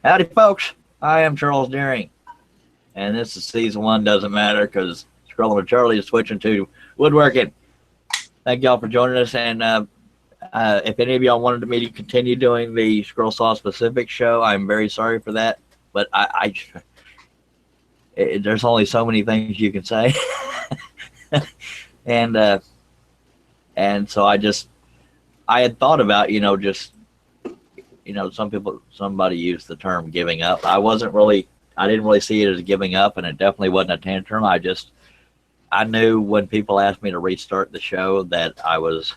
Howdy, folks. I am Charles Deering, and this is season 1. Doesn't matter because Scrolling with Charlie is switching to woodworking. Thank y'all for joining us. And if any of y'all wanted me to continue doing the Scroll Saw specific show, I'm very sorry for that. But there's only so many things you can say, and so I had thought about somebody used the term giving up. I didn't really see it as giving up, and it definitely wasn't a tantrum. I knew when people asked me to restart the show that I was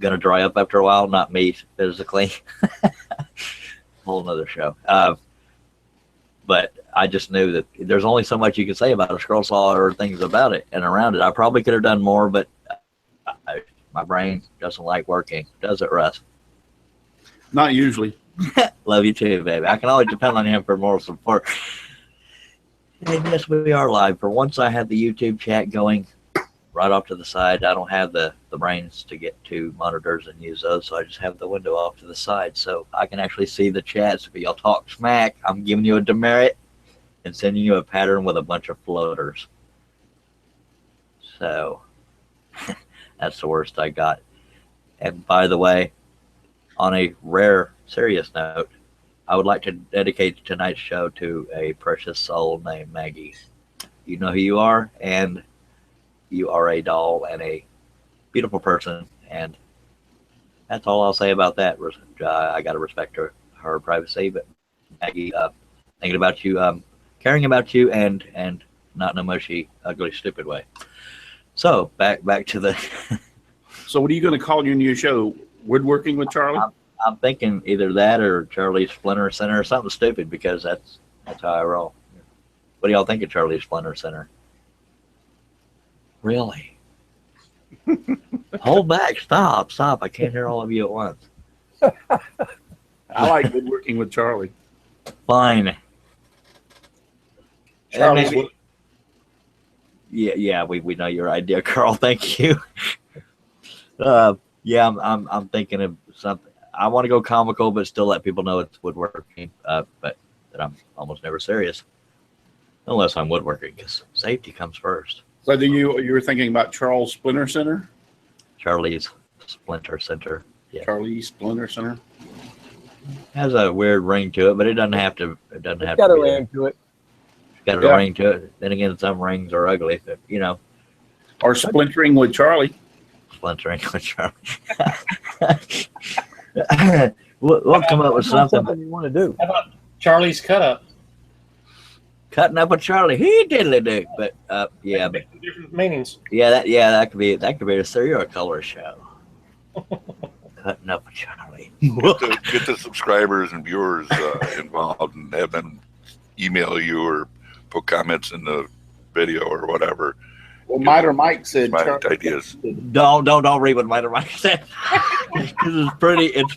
going to dry up after a while, not me physically. Whole nother show. But I just knew that there's only so much you can say about a scroll saw or things about it and around it. I probably could have done more, but my brain doesn't like working. Does it, Russ? Not usually. Love you too, baby. I can always depend on him for moral support. And yes, we are live. For once, I had the YouTube chat going right off to the side. I don't have the brains to get two monitors and use those, so I just have the window off to the side, so I can actually see the chats. If y'all talk smack, I'm giving you a demerit and sending you a pattern with a bunch of floaters. So that's the worst I got. And by the way, on a rare, serious note, I would like to dedicate tonight's show to a precious soul named Maggie. You know who you are, and you are a doll and a beautiful person, and that's all I'll say about that. I got to respect her privacy, but Maggie, thinking about you, caring about you, and not in a mushy, ugly, stupid way. So back to the. So what are you going to call your new show? Woodworking with Charlie? I'm thinking either that or Charlie's Splinter Center or something stupid, because that's how I roll. What do y'all think of Charlie's Splinter Center? Really? Hold back. Stop. I can't hear all of you at once. I like woodworking with Charlie. Fine. Charlie's yeah, we know your idea, Carl. Thank you. Yeah, I'm thinking of something. I want to go comical, but still let people know it's woodworking. But that I'm almost never serious, unless I'm woodworking, because safety comes first. So you were thinking about Charles Splinter Center? Charlie's Splinter Center. Yeah. Charlie's Splinter Center Has a weird ring to it, but it doesn't have to. It doesn't have got to a be ring to it. It's got a ring to it. Then again, some rings are ugly. But, or Splintering with Charlie. Splintering with Charlie. We'll come up with something you want to do. How about Charlie's Cut Up? Cutting up with Charlie. He diddly do. But yeah, but Different meanings. that could be a serial killer show. Cutting up with Charlie. Get the subscribers and viewers involved and have them email you or put comments in the video or whatever. Well, Miter Mike said ideas. Don't read what Miter Mike said. It's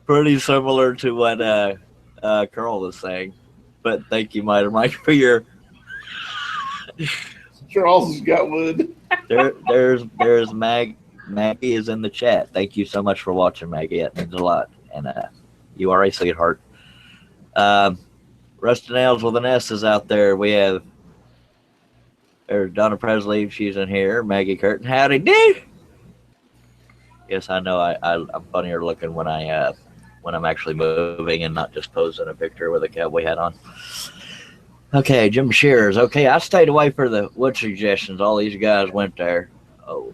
pretty similar to what Carl was saying. But thank you, Miter Mike, for your. Charles has got wood. There's Maggie is in the chat. Thank you so much for watching, Maggie. It means a lot, and you are a sweetheart. Rusty Nails with an S is out there. We have. There's Donna Presley. She's in here. Maggie Curtin. Howdy do. Yes, I know. I'm funnier looking when I'm actually moving and not just posing a picture with a cowboy hat on. Okay, Jim Shears. Okay, I stayed away for the wood suggestions. All these guys went there. Oh,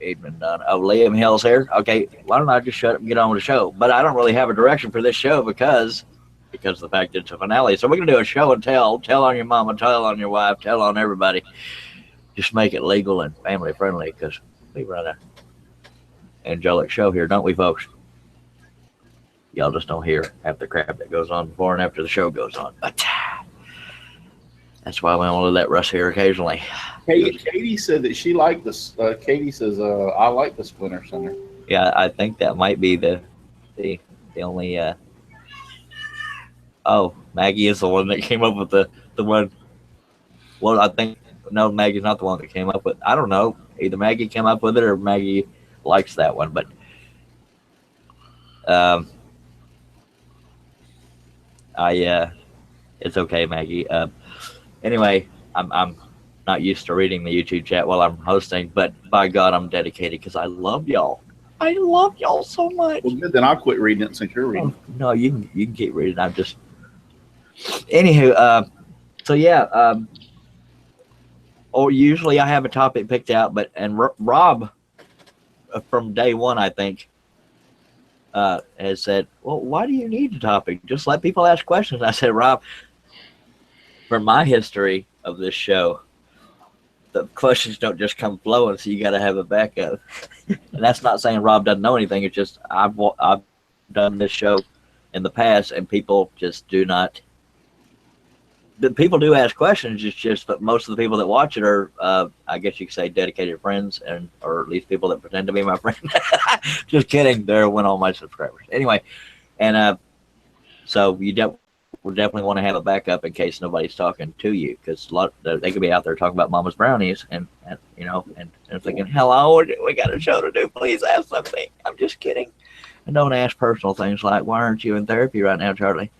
Edmund Dunn. Oh, Liam Hill's here. Okay, why don't I just shut up and get on with the show? But I don't really have a direction for this show because of the fact that it's a finale. So we're going to do a show and tell. Tell on your mama, tell on your wife, tell on everybody. Just make it legal and family friendly, because we run a angelic show here, don't we, folks? Y'all just don't hear half the crap that goes on before and after the show goes on. But that's why we only let Russ hear occasionally. Katie said that she liked this. Katie says, I like the Splinter Center. Yeah, I think that might be the only... Oh, Maggie is the one that came up with the one. Well, I think, no, Maggie's not the one that came up with. I don't know. Either Maggie came up with it or Maggie likes that one. But It's okay, Maggie. Anyway, I'm not used to reading the YouTube chat while I'm hosting, but by God, I'm dedicated because I love y'all. I love y'all so much. Well, good. Then I'll quit reading it since you're reading. No, you can keep reading. I'm just. Anywho, so yeah. Or usually I have a topic picked out, but Rob, from day one, I think, has said, "Well, why do you need a topic? Just let people ask questions." I said, "Rob, for my history of this show, the questions don't just come flowing, so you got to have a backup." And that's not saying Rob doesn't know anything. It's just I've done this show in the past, and people just do not. The people do ask questions. It's just that most of the people that watch it are, I guess you could say, dedicated friends, or at least people that pretend to be my friend. Just kidding. They're when all my subscribers. Anyway, and so you will definitely want to have a backup in case nobody's talking to you, because they could be out there talking about Mama's brownies, and thinking, "Hello, we got a show to do. Please ask something." I'm just kidding. And don't ask personal things like, "Why aren't you in therapy right now, Charlie?"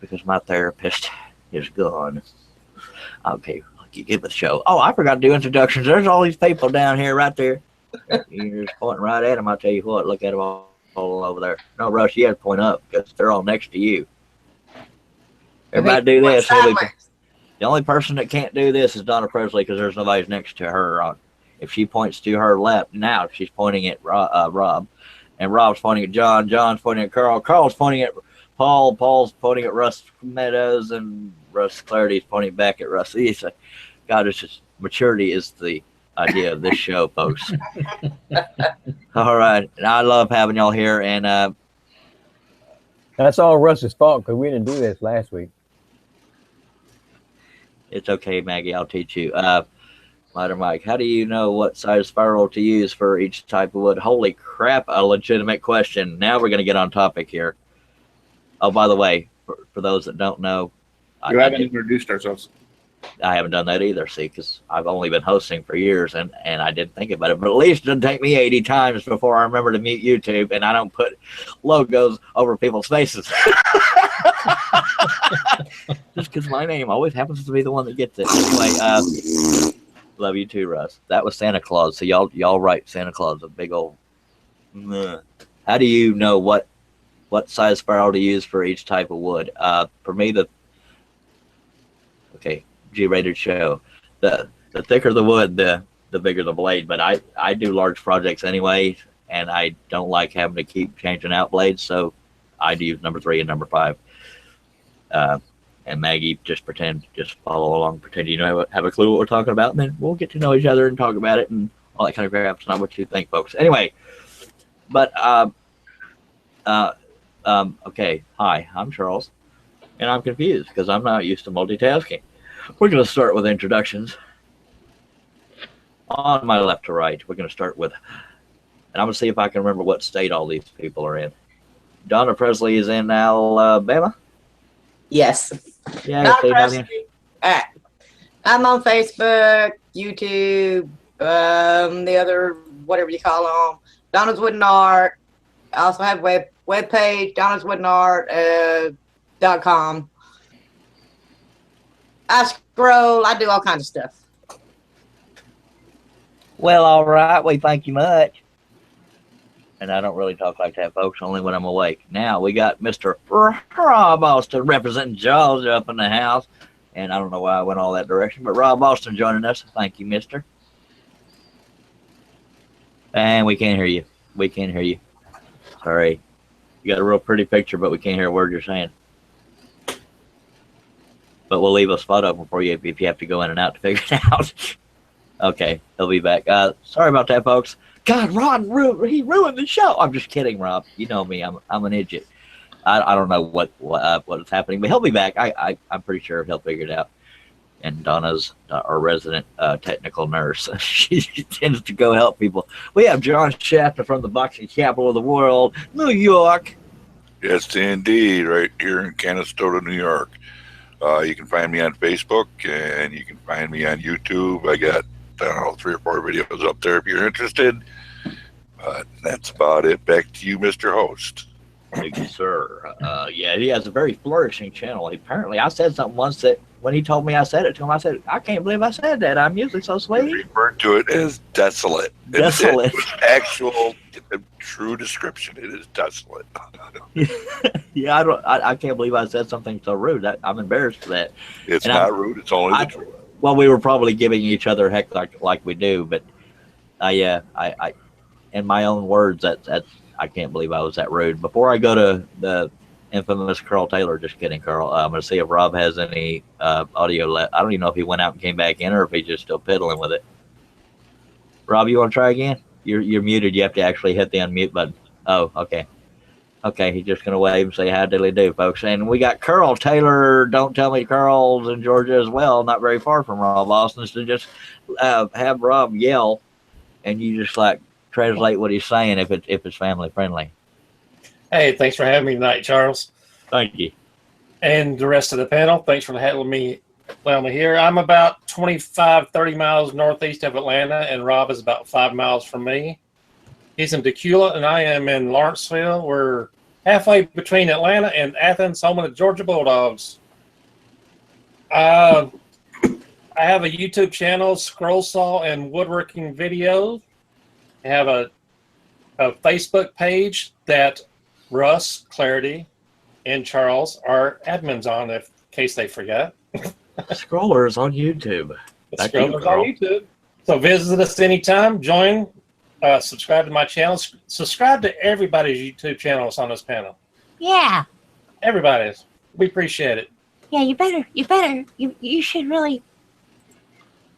Because my therapist is gone. Okay, you give the show. Oh, I forgot to do introductions. There's all these people down here, right there. You're just pointing right at them. I'll tell you what. Look at them all over there. No, Rush, you have to point up because they're all next to you. Everybody do this. The only person that can't do this is Donna Presley because there's nobody next to her. If she points to her left, now she's pointing at Rob, and Rob's pointing at John. John's pointing at Carl. Carl's pointing at Paul. Paul's pointing at Russ Meadows, and Russ Clarity's pointing back at Russ. God, it's just maturity is the idea of this show, folks. All right, and I love having y'all here, and that's all Russ's fault because we didn't do this last week. It's okay, Maggie. I'll teach you. Lighter Mike, how do you know what size spiral to use for each type of wood? Holy crap, a legitimate question. Now we're going to get on topic here. Oh, by the way, for those that don't know, You haven't introduced ourselves. I haven't done that either, see, because I've only been hosting for years, and I didn't think about it. But at least it didn't take me 80 times before I remember to mute YouTube, and I don't put logos over people's faces. Just because my name always happens to be the one that gets it. Anyway, love you too, Russ. That was Santa Claus, so y'all write Santa Claus a big old. How do you know what size spiral to use for each type of wood? For me, G-rated show. The thicker the wood, the bigger the blade. But I do large projects anyway, and I don't like having to keep changing out blades, so I do use number 3 and number 5. And Maggie, just follow along, pretend you have a clue what we're talking about, and then we'll get to know each other and talk about it and all that kind of crap. It's not what you think, folks. Anyway, but okay. Hi, I'm Charles, and I'm confused because I'm not used to multitasking. We're going to start with introductions. On my left to right, we're going to start with, and I'm going to see if I can remember what state all these people are in. Donna Presley is in Alabama? Yes. Yeah, Donna Presley. I'm on Facebook, YouTube, the other, whatever you call them, Donna's Wood and Art. I also have web page, donnaswoodandart.com. I scroll. I do all kinds of stuff. Well, all right. We thank you much. And I don't really talk like that, folks, only when I'm awake. Now, we got Mr. Rob Austin representing Jaws up in the house. And I don't know why I went all that direction, but Rob Austin joining us. Thank you, mister. And we can't hear you. We can't hear you. Sorry. You got a real pretty picture, but we can't hear a word you're saying. But we'll leave a spot open for you if you have to go in and out to figure it out. Okay, he'll be back. Sorry about that, folks. God, Ron, he ruined the show. I'm just kidding, Rob. You know me. I'm an idiot. I don't know what is happening, but he'll be back. I'm pretty sure he'll figure it out. And Donna's our resident technical nurse. She tends to go help people. We have John Schaffner from the boxing capital of the world, New York. Yes, indeed, right here in Canastota, New York. You can find me on Facebook, and you can find me on YouTube. I got, 3 or 4 videos up there if you're interested. That's about it. Back to you, Mr. Host. Thank you, sir. Yeah, he has a very flourishing channel. Apparently, I said something once that when he told me I said it to him, I said, I can't believe I said that. I'm usually so You sweet. referred to it as desolate. Desolate. It was actual, true description. It is desolate. Yeah, I can't believe I said something so rude. I'm embarrassed for that. It's And not rude. It's only the truth. Well, we were probably giving each other heck like we do, but I in my own words, that's I can't believe I was that rude. Before I go to the infamous Carl Taylor, just kidding, Carl. I'm gonna see if Rob has any audio left. I don't even know if he went out and came back in or if he's just still piddling with it. Rob, you want to try again? You're muted. You have to actually hit the unmute button. Oh, okay. Okay, he's just gonna wave and say how diddly do, folks. And we got Carl Taylor. Don't tell me Carl's in Georgia as well. Not very far from Rob Austin's to just have Rob yell, and you just like translate what he's saying if it's family friendly. Hey, thanks for having me tonight, Charles. Thank you. And the rest of the panel, thanks for allowing me here. I'm about 25, 30 miles northeast of Atlanta, and Rob is about 5 miles from me. He's in Decula, and I am in Lawrenceville. We're halfway between Atlanta and Athens, home of the Georgia Bulldogs. I have a YouTube channel, Scroll Saw and Woodworking Videos. I have a Facebook page that Russ, Clarity, and Charles are admins on, in case they forget. Scrollers on YouTube. Scrollers on YouTube. So visit us anytime. Join. Subscribe to my channel. Subscribe to everybody's YouTube channels on this panel. Yeah. Everybody's. We appreciate it. Yeah, you better. You should really.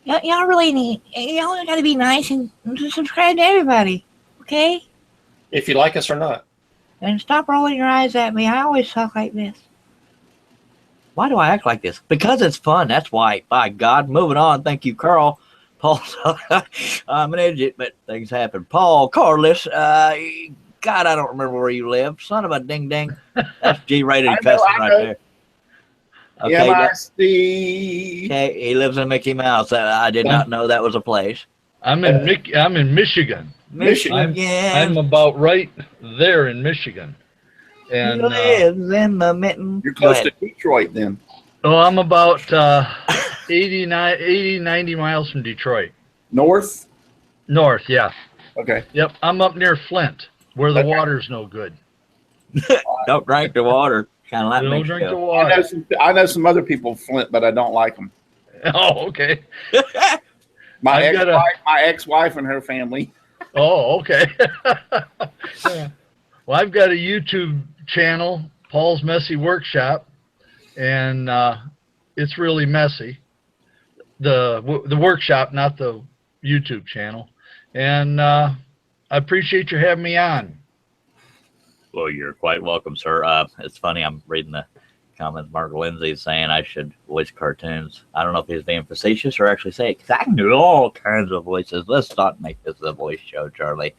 Y'all really need. Y'all got to be nice and subscribe to everybody. Okay? If you like us or not. And stop rolling your eyes at me. I always talk like this. Why do I act like this? Because it's fun. That's why. By God. Moving on. Thank you, Carl. Paul. I'm an idiot, but things happen. Paul Carless. God, I don't remember where you live. Son of a ding ding. That's G-rated cussing right there. Okay, MIC. he lives in Mickey Mouse. I did not know that was a place. I'm in Michigan. I'm about right there in Michigan. And he lives in the mitten. You're close to Detroit then. Oh, I'm about 90 miles from Detroit. North? North, yeah. Okay. Yep, I'm up near Flint, where the water's no good. Don't drink the water. Kind of like Don't me. drink the water. I know some other people from Flint, but I don't like them. Oh, okay. My ex-wife and her family. Oh, okay. Yeah. Well, I've got a YouTube channel, Paul's Messy Workshop, and it's really messy. The workshop, not the YouTube channel. And I appreciate you having me on. Well, you're quite welcome, sir. It's funny. I'm reading the comments. Mark Lindsay's saying I should voice cartoons. I don't know if he's being facetious or actually say it, because I can do all kinds of voices. Let's not make this a voice show, Charlie.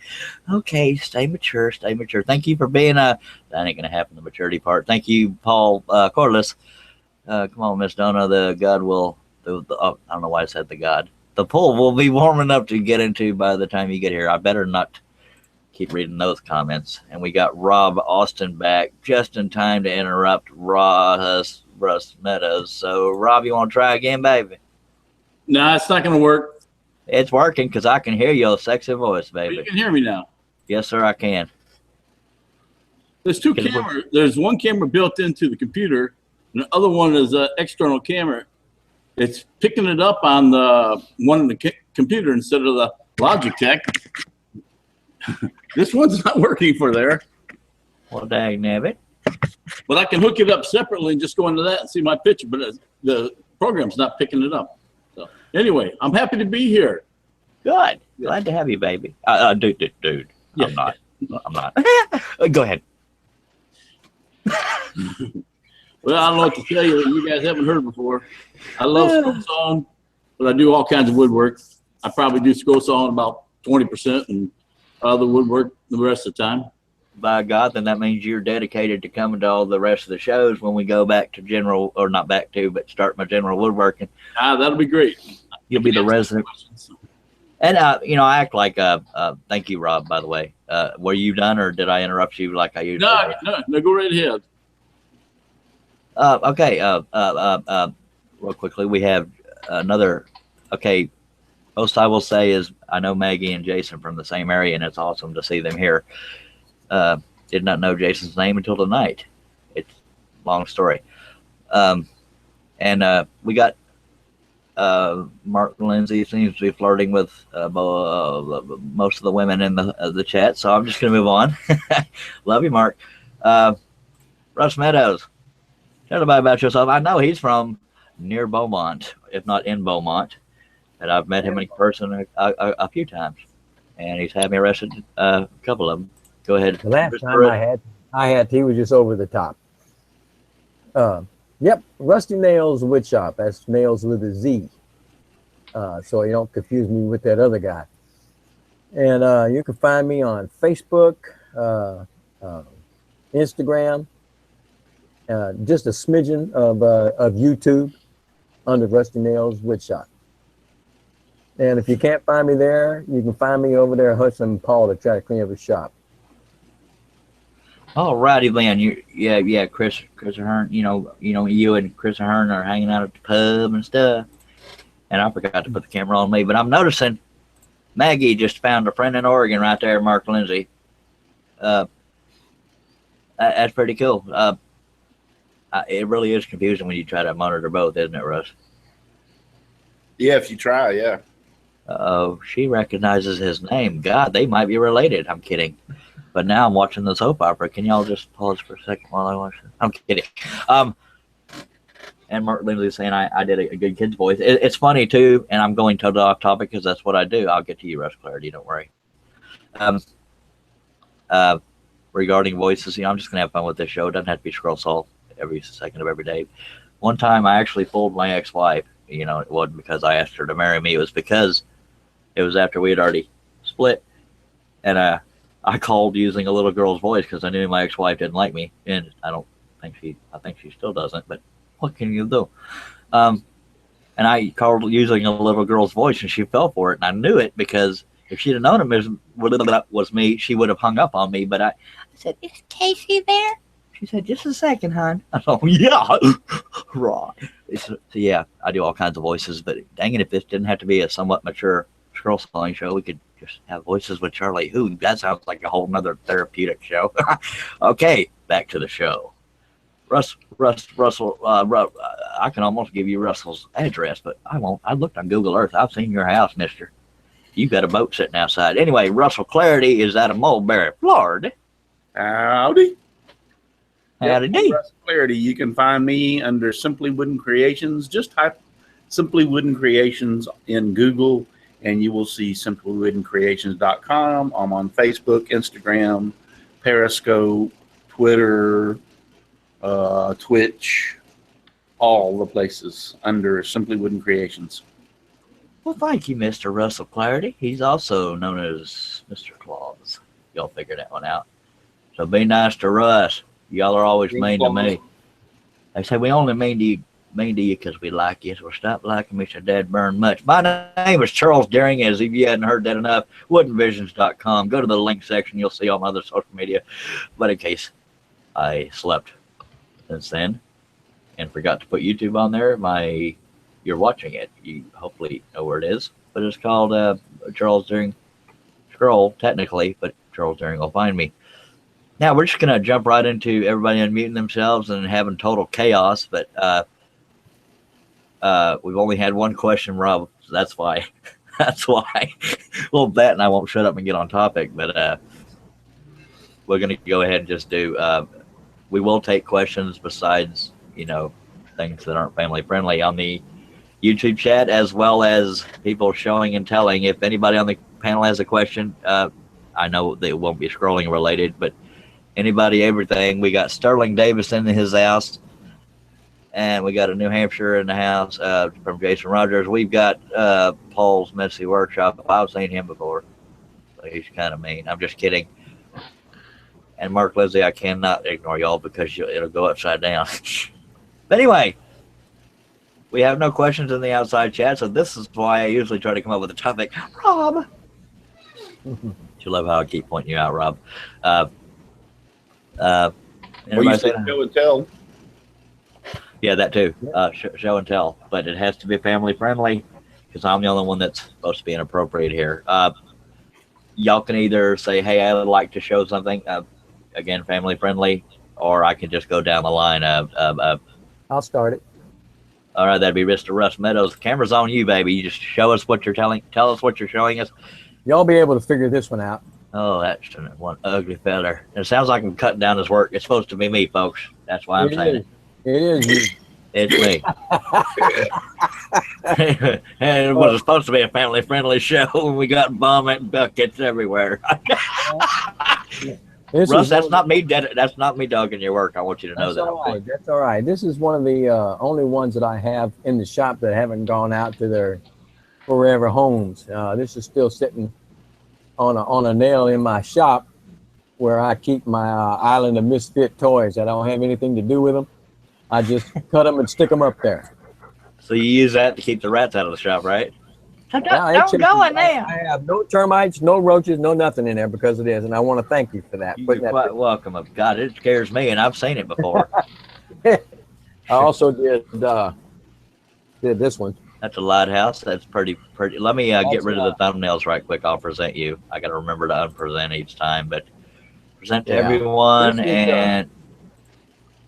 Okay, stay mature, stay mature. Thank you for being that ain't gonna happen, the maturity part. Thank you, Paul Corliss. Come on, Miss Donna. The God will. I don't know why I said the God. The pool will be warm enough to get into by the time you get here. I better not keep reading those comments. And we got Rob Austin back just in time to interrupt Russ Meadows. So, Rob, you want to try again, baby? No, it's not going to work. It's working because I can hear your sexy voice, baby. You can hear me now. Yes, sir, I can. There's two cameras. There's one camera built into the computer, and the other one is an external camera. It's picking it up on the one in the computer instead of the Logitech. This one's not working for there. Well, dang nabbit. But I can hook it up separately and just go into that and see my picture, but the program's not picking it up. So anyway, I'm happy to be here. Good. Glad to have you, baby. Dude. Yeah. I'm not. Go ahead. Well, I don't know what to tell you that you guys haven't heard before. I love scroll sawing, but I do all kinds of woodwork. I probably do scroll sawing about 20% and other woodwork the rest of the time. By God, then that means you're dedicated to coming to all the rest of the shows when we go back to general, or not back to, but start my general woodworking. That'll be great. You'll be the resident. And I act like thank you, Rob. By the way, were you done, or did I interrupt you like I usually do? No, go right ahead. Okay. Real quickly, we have another. Okay, most I will say is I know Maggie and Jason from the same area, and it's awesome to see them here. Did not know Jason's name until tonight. It's a long story. And we got Mark Lindsay seems to be flirting with most of the women in the chat, so I'm just going to move on. Love you, Mark. Russ Meadows, tell everybody about yourself. I know he's from near Beaumont, if not in Beaumont, and I've met him in person a few times, and he's had me arrested a couple of them. Go ahead. The last time I had, he was just over the top. Yep, Rusty Nails Wood Shop. That's nails with a Z. So you don't confuse me with that other guy. And you can find me on Facebook, Instagram, just a smidgen of YouTube under Rusty Nails Wood Shop. And if you can't find me there, you can find me over there at Hudson and Paul to try to clean up his shop. All righty, then. Yeah, Chris Ahern. You and Chris Ahern are hanging out at the pub and stuff. And I forgot to put the camera on me, but I'm noticing Maggie just found a friend in Oregon right there, Mark Lindsay. That's pretty cool. It really is confusing when you try to monitor both, isn't it, Russ? Yeah, if you try, yeah. Oh, she recognizes his name. God, they might be related. I'm kidding. But now I'm watching the soap opera. Can y'all just pause for a second while I watch it? I'm kidding. And Mark Lindsay saying I did a good kid's voice. It's funny, too, and I'm going totally off topic because that's what I do. I'll get to you, Russ Clarity. Don't worry. Regarding voices, I'm just going to have fun with this show. It doesn't have to be scroll salt every second of every day. One time I actually fooled my ex-wife. It wasn't because I asked her to marry me. It was because it was after we had already split. And I called using a little girl's voice because I knew my ex-wife didn't like me, and I think she still doesn't. But what can you do? And I called using a little girl's voice, and she fell for it, and I knew it because if she'd have known it was me, she would have hung up on me. But I said, "Is Casey there?" She said, "Just a second, hon." I thought, "Yeah, right." So yeah, I do all kinds of voices, but dang it, if this didn't have to be a somewhat mature scroll sawing show, we could just have voices with Charlie Who. That sounds like a whole nother therapeutic show. Okay, back to the show. Russell, I can almost give you Russell's address, but I won't. I looked on Google Earth. I've seen your house, mister. You've got a boat sitting outside. Anyway, Russell Clarity is out of Mulberry, Florida. Howdy. Howdy. Russell Clarity. You can find me under Simply Wooden Creations. Just type Simply Wooden Creations in Google, and you will see simplywoodencreations.com. I'm on Facebook, Instagram, Periscope, Twitter, Twitch, all the places under Simply Wooden Creations. Well, thank you, Mr. Russell Clarity. He's also known as Mr. Claus. Y'all figure that one out. So be nice to Russ. Y'all are always mean to me. They say we only mean to you because we like you, so stop liking me so dad burn much. My name is Charles Deering, as if you hadn't heard that enough, woodenvisions.com. Go to the link section, you'll see all my other social media. But in case I slept since then and forgot to put YouTube on there, you're watching it. You hopefully know where it is. But it's called Charles Deering Scroll, technically, but Charles Deering will find me. Now, we're just going to jump right into everybody unmuting themselves and having total chaos, but we've only had one question, Rob, so that's why. That's why. Well, that and I won't shut up and get on topic, but we're going to go ahead and just do, we will take questions besides, things that aren't family friendly on the YouTube chat, as well as people showing and telling. If anybody on the panel has a question, I know they won't be scrolling related, but anybody, everything. We got Sterling Davis in his house, and we got a New Hampshire in the house from Jason Rogers. We've got Paul's Messy Workshop. I've seen him before, so he's kind of mean. I'm just kidding. And Mark Lindsay, I cannot ignore y'all because it'll go upside down. But anyway, We have no questions in the outside chat, so this is why I usually try to come up with a topic. Rob. You love how I keep pointing you out, Rob. Well, you Anybody said say- show and tell. Yeah, that too. Show and tell, but it has to be family friendly because I'm the only one that's supposed to be inappropriate here. Y'all can either say, "Hey, I would like to show something," again, family friendly, or I can just go down the line. I'll start it. All right, that'd be Mr. Russ Meadows. The camera's on you, baby. You just show us what you're tell us what you're showing us. Y'all be able to figure this one out. Oh, that's one ugly feller. It sounds like I'm cutting down his work. It's supposed to be me, folks. That's why I'm saying it. It is you. It's me. And it was supposed to be a family-friendly show, and we got vomit buckets everywhere. Russ, that's not me. That's not me dogging your work. I want you to know That's that. all right. That's all right. This is one of the only ones that I have in the shop that haven't gone out to their forever homes. This is still sitting on a nail in my shop where I keep my island of misfit toys. I don't have anything to do with them. I just cut them and stick them up there. So you use that to keep the rats out of the shop, right? So don't go in there. I have no termites, no roaches, no nothing in there because of this, and I want to thank you for that. You're quite welcome. God, it scares me, and I've seen it before. I also did this one. That's a lighthouse. That's pretty. Let me get That's rid of the thumbnails right quick. I'll present you. I got to remember to unpresent each time, but present to everyone. And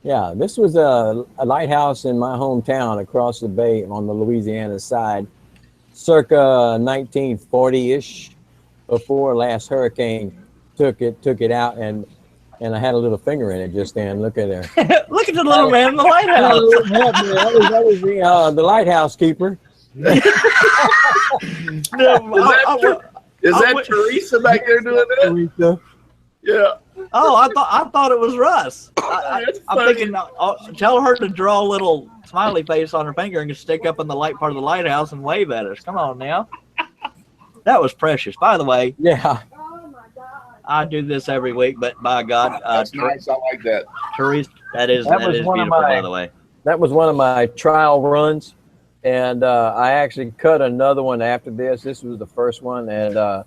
yeah, this was a lighthouse in my hometown across the bay on the Louisiana side, circa 1940-ish, before last hurricane took it out, and I had a little finger in it just then. Look at there. Look at the little man in the lighthouse. That was the lighthouse keeper. Is that Teresa back there doing that? Teresa. Yeah. Oh, I thought it was Russ. I'm thinking, tell her to draw a little smiley face on her finger and stick up in the light part of the lighthouse and wave at us. Come on now. That was precious. By the way, yeah, I do this every week, but by God, That's nice. I like that. Teresa, that is was beautiful. one of By the way, that was one of my trial runs, and I actually cut another one after this. This was the first one, and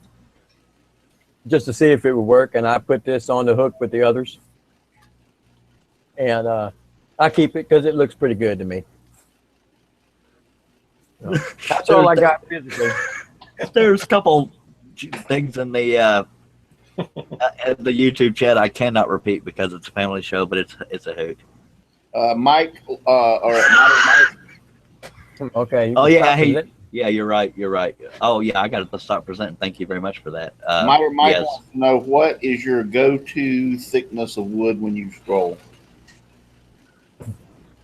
just to see if it would work, and I put this on the hook with the others, and I keep it because it looks pretty good to me. So, that's all I got physically. There's a couple things in the YouTube chat I cannot repeat because it's a family show, but it's a hoot. Mike, Okay. Oh yeah, yeah, you're right. You're right. Oh yeah, I got to start presenting. Thank you very much for that. Mike yes. wants to know, what is your go-to thickness of wood when you scroll?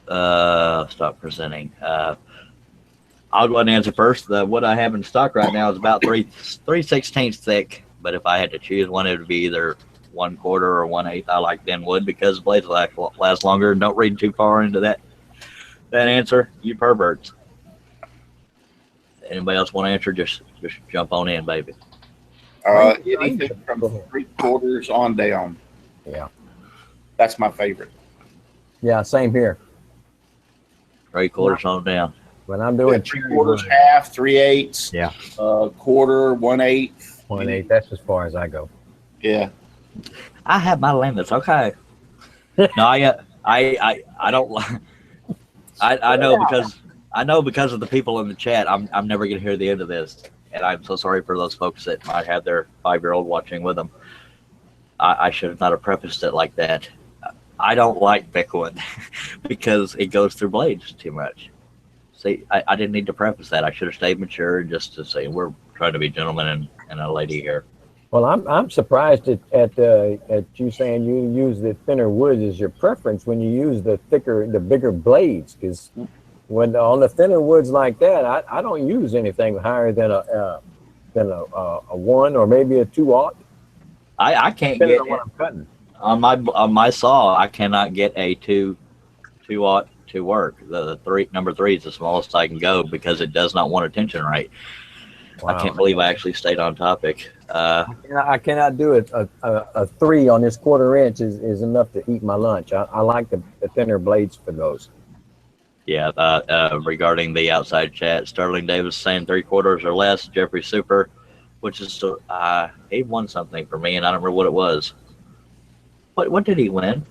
Stop presenting. I'll go ahead and answer first. The wood I have in stock right now is about 3/16 thick. But if I had to choose one, it would be either 1/4 or 1/8. I like thin wood because blades last longer. Don't read too far into that answer, you perverts. Anybody else want to answer? Just jump on in, baby. Anything from 3/4 on down. Yeah. That's my favorite. Yeah, same here. 3/4 on down. When I'm doing 3/4, half, 3/8. Yeah. Quarter, 1/8. 1/8. That's as far as I go. Yeah. I have my limits. Okay. No, I don't like. I know because of the people in the chat. I'm never gonna hear the end of this, and I'm so sorry for those folks that might have their 5-year-old watching with them. I should not have prefaced it like that. I don't like thick wood because it goes through blades too much. See, I didn't need to preface that. I should have stayed mature just to say we're trying to be gentlemen and a lady here. Well, I'm surprised at you saying you use the thinner wood as your preference when you use the bigger blades. Because when on the thinner woods like that, I don't use anything higher than a 1 or maybe a 2/0. I can't get what I'm cutting on my saw. I cannot get a 2/0 to work. The number 3 is the smallest I can go because it does not want a tension right. Wow. I can't believe I actually stayed on topic. I cannot do it. A 3 on this 1/4 inch is enough to eat my lunch. I like the thinner blades for those. Yeah, regarding the outside chat, Sterling Davis saying 3/4 or less. Jeffrey Super, which is he won something for me, and I don't remember what it was. What did he win?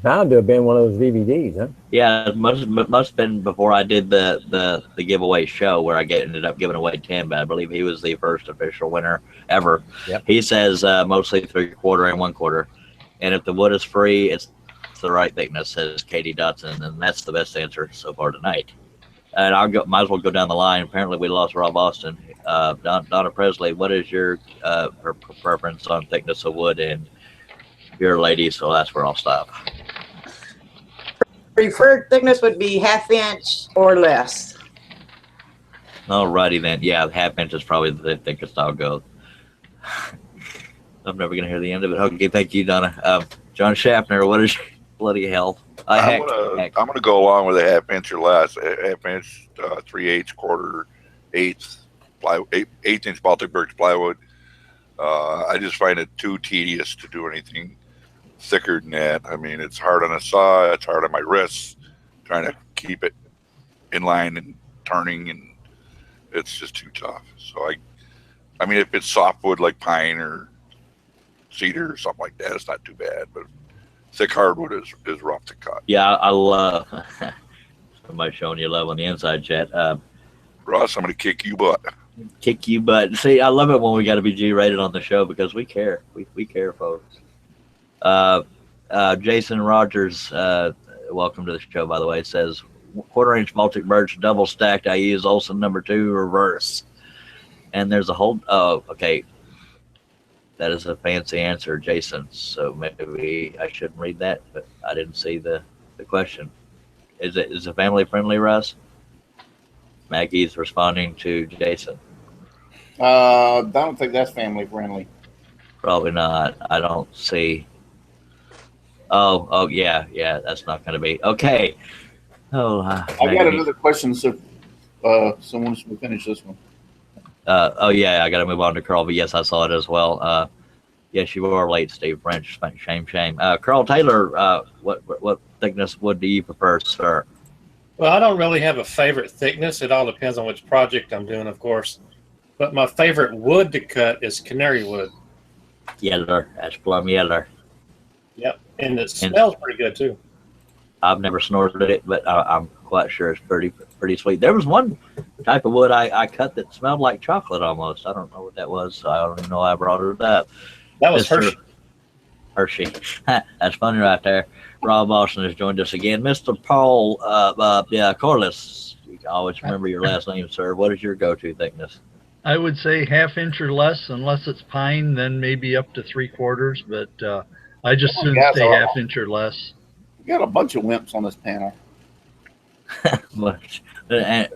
Bound to have been one of those DVDs, huh? Yeah, it must have been before I did the giveaway show where I ended up giving away 10, but I believe he was the first official winner ever. Yep. He says mostly 3/4 and 1/4, and if the wood is free, it's the right thickness, says Katie Dotson, and that's the best answer so far tonight. And might as well go down the line. Apparently, we lost Rob Austin. Donna Presley, what is your preference on thickness of wood? And you're a lady, so that's where I'll stop. Preferred thickness would be 1/2 inch or less. Alrighty then. Yeah, 1/2 inch is probably the thickest I'll go. I'm never gonna hear the end of it. Okay, thank you, Donna. John Schaffner, what is your bloody hell? I'm gonna go along with a 1/2 inch or less. 1/2 inch, 3/8, 1/4, 1/8 inch Baltic birch plywood. I just find it too tedious to do anything thicker than that. I mean, it's hard on a saw, it's hard on my wrists, trying to keep it in line and turning, and it's just too tough. So I mean, if it's softwood like pine or cedar or something like that, it's not too bad, but thick hardwood is rough to cut. Yeah, I love somebody showing you love on the inside chat. Ross, I'm gonna kick you butt. Kick you butt. See, I love it when we got to be G-rated on the show because we care. We care, folks. Jason Rogers, welcome to the show, by the way, says 1/4 inch Baltic birch double stacked. I use Olson #2 reverse. And there's a whole, okay. That is a fancy answer, Jason. So maybe I shouldn't read that, but I didn't see the question. Is it family friendly, Russ? Maggie's responding to Jason. I don't think that's family friendly. Probably not. I don't see. Oh, yeah, that's not going to be. Okay. I got another question, so someone should finish this one. Yeah, I got to move on to Carl, but yes, I saw it as well. Yes, you are late, Steve French. Shame. Carl Taylor, what thickness wood do you prefer, sir? Well, I don't really have a favorite thickness. It all depends on which project I'm doing, of course. But my favorite wood to cut is canary wood. Yeller, that's plum yeller. Yep, and it smells pretty good too. I've never snorted it, but I'm quite sure it's pretty sweet. There was one type of wood I cut that smelled like chocolate almost. I don't know what that was, so I don't even know why I brought it up. That was Hershey. Hershey. That's funny right there. Rob Austin has joined us again. Mr. Paul Corliss, you can always remember your last name, sir. What is your go-to thickness? I would say 1/2 inch or less, unless it's pine, then maybe up to 3/4. But I just soon say 1/2 inch or less. We got a bunch of wimps on this panel.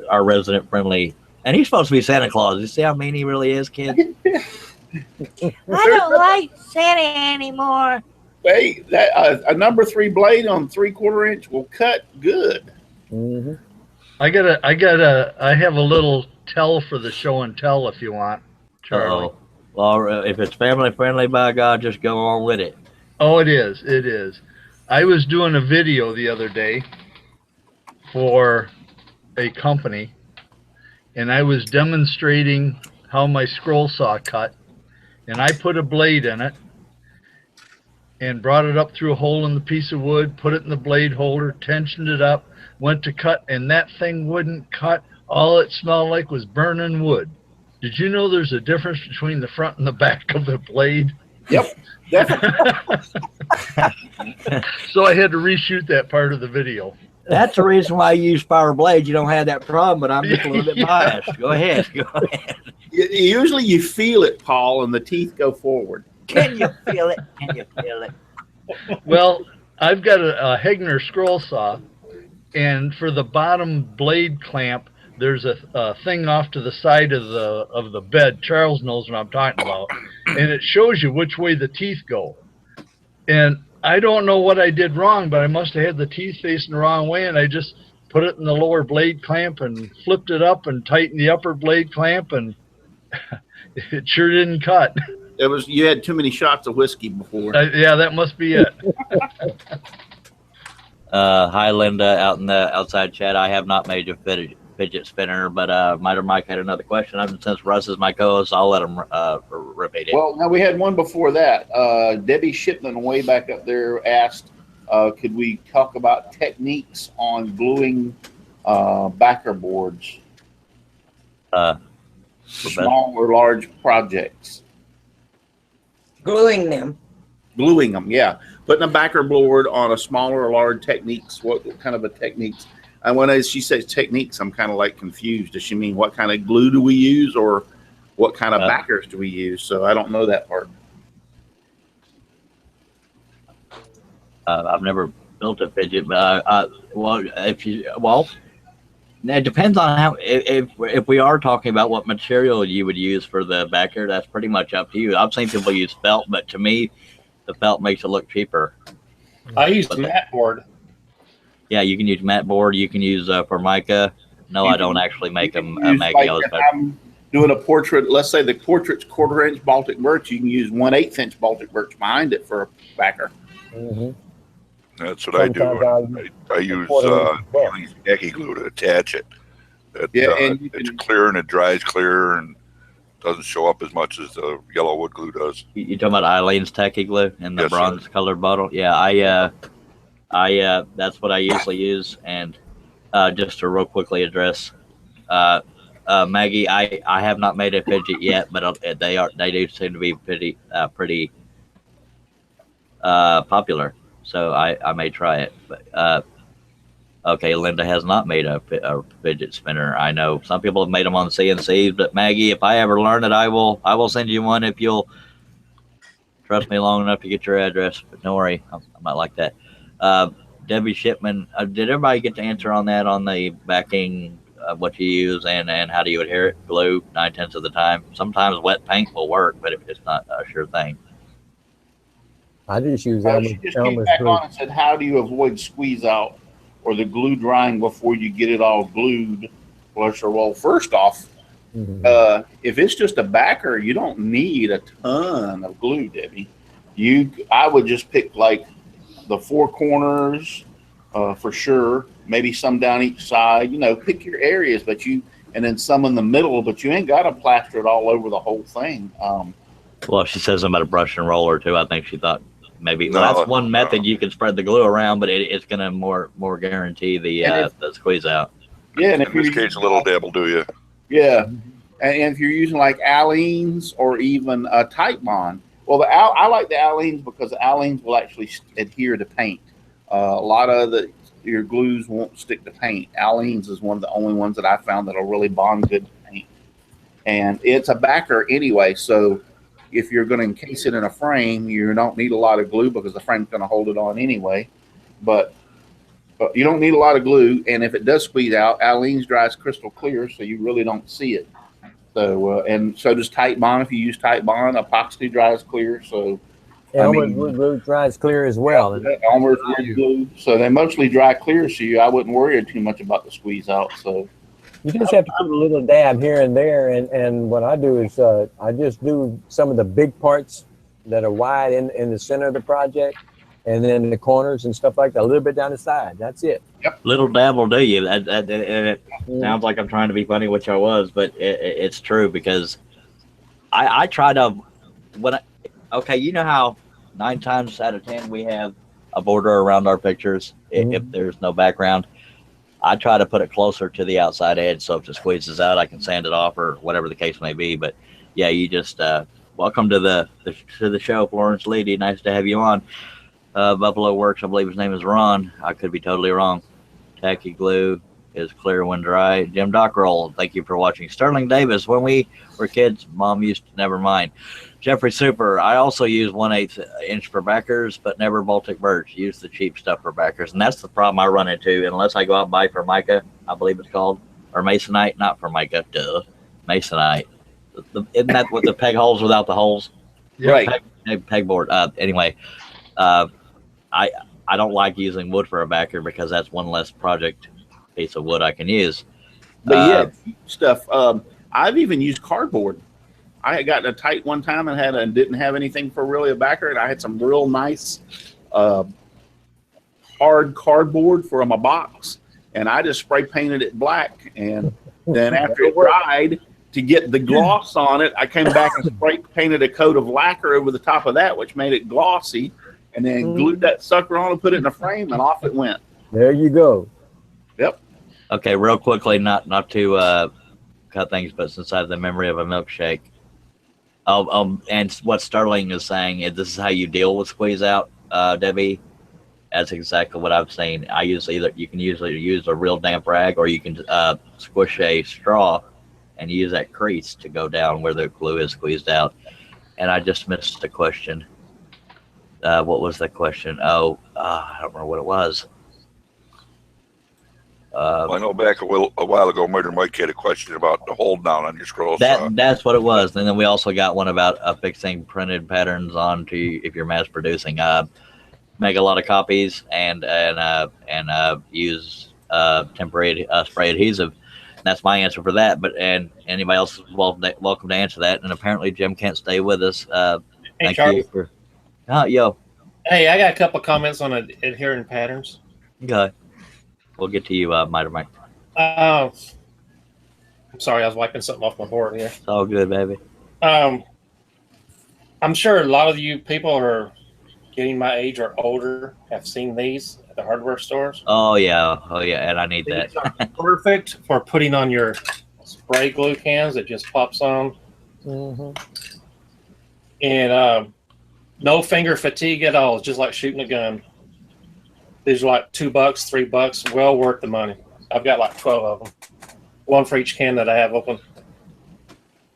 Our resident friendly, and he's supposed to be Santa Claus. You see how mean he really is, kid? I don't like Santa anymore. Hey, that a #3 blade on 3/4 inch will cut good. Mm-hmm. I have a little tell for the show and tell if you want, Charlie. Well, if it's family friendly, by God, just go on with it. Oh, it is. It is. I was doing a video the other day for a company, and I was demonstrating how my scroll saw cut, and I put a blade in it and brought it up through a hole in the piece of wood, put it in the blade holder, tensioned it up, went to cut, and that thing wouldn't cut. All it smelled like was burning wood. Did you know there's a difference between the front and the back of the blade? Yep, definitely. So I had to reshoot that part of the video. That's the reason why you use power blades. You don't have that problem, but I'm just a little bit biased. Go ahead. Usually you feel it, Paul, and the teeth go forward. Can you feel it? Can you feel it? Well, I've got a Hegner scroll saw, and for the bottom blade clamp, there's a thing off to the side of the bed. Charles knows what I'm talking about, and it shows you which way the teeth go. And I don't know what I did wrong, but I must have had the teeth facing the wrong way, and I just put it in the lower blade clamp and flipped it up and tightened the upper blade clamp, and it sure didn't cut. You had too many shots of whiskey before. Yeah, that must be it. Hi, Linda, out in the outside chat. I have not made a fidget spinner, but Mike had another question. Since Russ is my co-host, I'll let him repeat it. Well, now we had one before that. Debbie Shipman, way back up there, asked, could we talk about techniques on gluing backer boards? Small or large projects. Gluing them. Gluing them, yeah. Putting a backer board on a smaller or large techniques. What kind of a techniques? And when she says techniques, I'm kind of like confused. Does she mean what kind of glue do we use, or what kind of backers do we use? So I don't know that part. I've never built a fidget, but it depends on how. If we are talking about what material you would use for the backer, that's pretty much up to you. I've seen people use felt, but to me, the felt makes it look cheaper. I used mat board. Yeah, you can use mat board. You can use Formica. No, I don't actually make them. Maggie, like I'm doing a portrait. Let's say the portrait's 1/4 inch Baltic birch. You can use 1/8 inch Baltic birch behind it for a backer. Mm-hmm. That's what I do. I use Yaki glue to attach it. And it's clear and it dries clear and doesn't show up as much as the yellow wood glue does. You talking about Eileen's Tacky glue in the bronze colored bottle? Yeah, I that's what I usually use. And just to real quickly address Maggie, I have not made a fidget yet, but they do seem to be pretty popular. So I may try it. But okay, Linda has not made a fidget spinner. I know some people have made them on CNCs, but Maggie, if I ever learn it, I will send you one if you'll trust me long enough to get your address. But don't worry, I'm not like that. Debbie Shipman, did everybody get to answer on that, on the backing, what you use and how do you adhere it? Glue 9/10 of the time. Sometimes wet paint will work, but it's not a sure thing. I just use She just came back on and said, how do you avoid squeeze out or the glue drying before you get it all glued? Well, first off, if it's just a backer, you don't need a ton of glue, Debbie. I would just pick like the 4 corners for sure, maybe some down each side. Pick your areas, and then some in the middle, but you ain't got to plaster it all over the whole thing. Well, she says something about a brush and roller too. I think she thought maybe that's one method you can spread the glue around, but it's going to more guarantee the squeeze out. Yeah, and in this case, a little dab will do you. Yeah, and if you're using like Aleene's or even Tight Bond, well, I like the Aleene's because the Aleene's will actually adhere to paint. A lot of your glues won't stick to paint. Aleene's is one of the only ones that I found that'll really bond good to paint, and it's a backer anyway, so. If you're going to encase it in a frame, you don't need a lot of glue because the frame's going to hold it on anyway. But you don't need a lot of glue, and if it does squeeze out, Aleene's dries crystal clear, so you really don't see it. So and so does Tight Bond. If you use Tight Bond, epoxy dries clear. So Elmer's wood glue dries clear as well. Elmer's wood glue, so they mostly dry clear, so I wouldn't worry too much about the squeeze out. So. You just have to put a little dab here and there, and what I do is I just do some of the big parts that are wide in the center of the project, and then the corners and stuff like that, a little bit down the side. That's it. Yep. Little dab will do you. It sounds like I'm trying to be funny, which I was, but it's true because I try to okay, you know how 9 times out of 10 we have a border around our pictures if there's no background. I try to put it closer to the outside edge, so if it squeezes out, I can sand it off or whatever the case may be. But yeah, you just welcome to the show, Florence Leedy. Nice to have you on. Buffalo Works, I believe his name is Ron. I could be totally wrong. Tacky glue is clear when dry. Jim Dockrell, thank you for watching. Sterling Davis, when we were kids, Mom used to never mind. Jeffrey Super, I also use 1/8 inch for backers, but never Baltic birch. Use the cheap stuff for backers. And that's the problem I run into, unless I go out and buy Formica, I believe it's called, or Masonite, not Formica, Masonite. Isn't that with the peg holes without the holes? Right. Pegboard. Anyway, I don't like using wood for a backer because that's one less project piece of wood I can use. But stuff. I've even used cardboard. I had gotten a tight one time and didn't have anything for really a backer, and I had some real nice hard cardboard from a box, and I just spray painted it black. And then after it dried, to get the gloss on it, I came back and spray painted a coat of lacquer over the top of that, which made it glossy, and then glued that sucker on and put it in a frame, and off it went. There you go. Yep. Okay, real quickly, not to cut things, but since I have the memory of a milkshake, and what Sterling is saying is this is how you deal with squeeze out, Debbie. That's exactly what I've seen. You can usually use a real damp rag, or you can squish a straw and use that crease to go down where the glue is squeezed out. And I just missed the question. What was the question? I don't remember what it was. Well, I know back a while ago, Murder Mike had a question about the hold down on your scroll saw. That's what it was. And then we also got one about fixing printed patterns onto if you're mass producing. Make a lot of copies and use temporary spray adhesive. And that's my answer for that. And anybody else is welcome to answer that. And apparently Jim can't stay with us. Thank you for. Yo. Hey, I got a couple comments on adhering patterns. Okay. We'll get to you, Mike. I'm sorry, I was wiping something off my board here. It's all good, baby. I'm sure a lot of you people are getting my age or older have seen these at the hardware stores. Oh yeah, and I need that. These are perfect for putting on your spray glue cans that just pops on. Mm-hmm. And no finger fatigue at all. It's just like shooting a gun. These are like $2, $3, well worth the money. I've got like 12 of them, one for each can that I have open.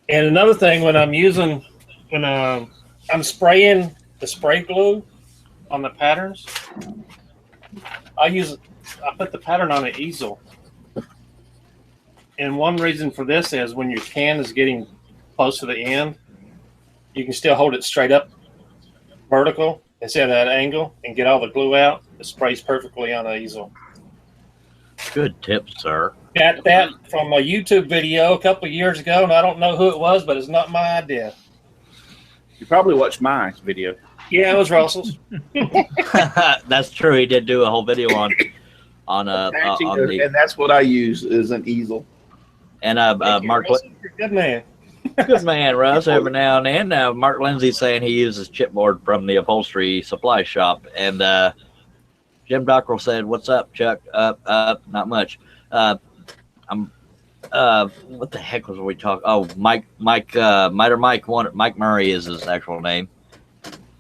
And another thing, when I'm spraying the spray glue on the patterns, I put the pattern on an easel. And one reason for this is when your can is getting close to the end, you can still hold it straight up, vertical, instead of that angle, and get all the glue out. It sprays perfectly on an easel. Good tip, sir. Got that from a YouTube video a couple of years ago, and I don't know who it was, but it's not my idea. You probably watched my video. Yeah, it was Russell's. That's true. He did do a whole video on the. And that's what I use is an easel. And Mark, You're a good man. Good man, Russ. Every now and then, Mark Lindsay's saying he uses chipboard from the upholstery supply shop, and Jim Dockrell said, "What's up, Chuck? Not much. What the heck was we talking? Oh, Mike Murray is his actual name.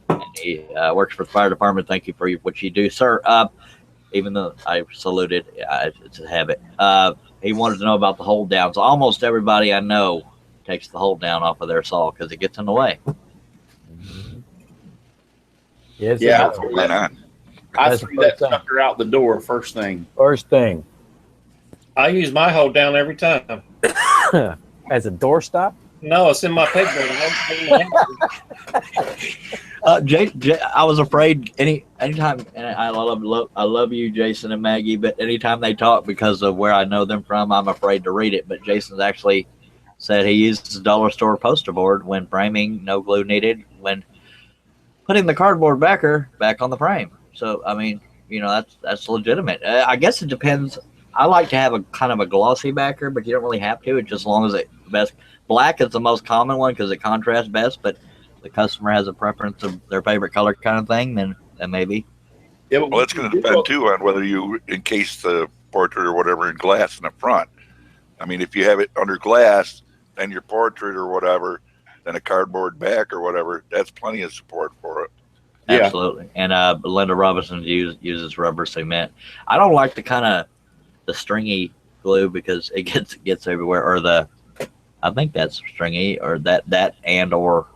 And he works for the fire department. Thank you for what you do, sir. Even though I saluted, it's a habit. He wanted to know about the hold down. So almost everybody I know takes the hold down off of their saw because it gets in the way. Yes, yeah, I That's threw the that first sucker out the door first thing. First thing. I use my hold down every time. As a doorstop? No, it's in my pig Jay, I was afraid anytime, and I love you, Jason and Maggie, but anytime they talk, because of where I know them from, I'm afraid to read it. But Jason's actually said he uses a dollar store poster board when framing, no glue needed, when putting the cardboard backer back on the frame. So, I mean, that's legitimate. I guess it depends. I like to have a kind of a glossy backer, but you don't really have to. It's just as long as it best. Black is the most common one because it contrasts best, but the customer has a preference of their favorite color kind of thing, then maybe. Yeah, Well, it's going to depend too on whether you encase the portrait or whatever in glass in the front. I mean, if you have it under glass, then your portrait or whatever, then a cardboard back or whatever, that's plenty of support for it. Yeah. Absolutely. And Linda Robinson uses rubber cement. I don't like the stringy glue because it gets everywhere, or I think that's stringy, or that and or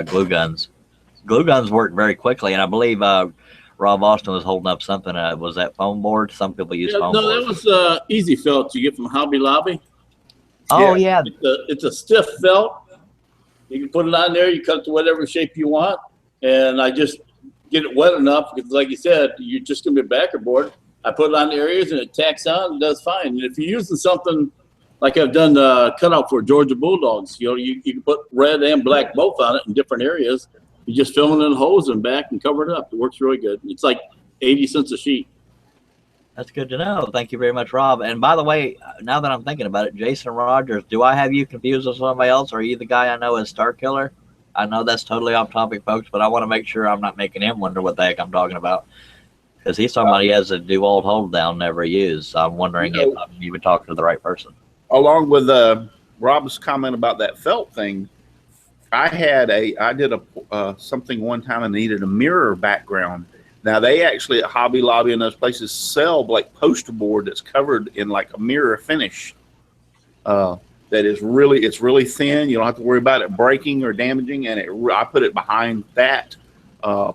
glue guns. Glue guns work very quickly, and I believe Rob Austin was holding up something. Was that foam board? Some people use foam no, boards. that was Easy Felt you get from Hobby Lobby. Oh yeah. It's a stiff felt. You can put it on there. You cut it to whatever shape you want, and I just get it wet enough because, like you said, you're just gonna be a backer board. I put it on the areas and it tacks on and does fine. And if you're using something like I've done cutout for Georgia Bulldogs, you can put red and black both on it in different areas, You just fill it in holes and back and cover it up. It works really good. It's like 80 cents a sheet. That's good to know. Thank you very much, Rob. And by the way, now that I'm thinking about it, Jason Rogers, do I have you confused with somebody else? Or are you the guy I know as Star Killer? I know that's totally off topic, folks, but I want to make sure I'm not making him wonder what the heck I'm talking about. Because he's somebody who has a DeWalt hold down never used. So I'm wondering if you would talk to the right person. Along with Rob's comment about that felt thing, I did something one time and needed a mirror background. Now they actually at Hobby Lobby and those places sell like poster board that's covered in like a mirror finish. That is it's really thin. You don't have to worry about it breaking or damaging. And I put it behind that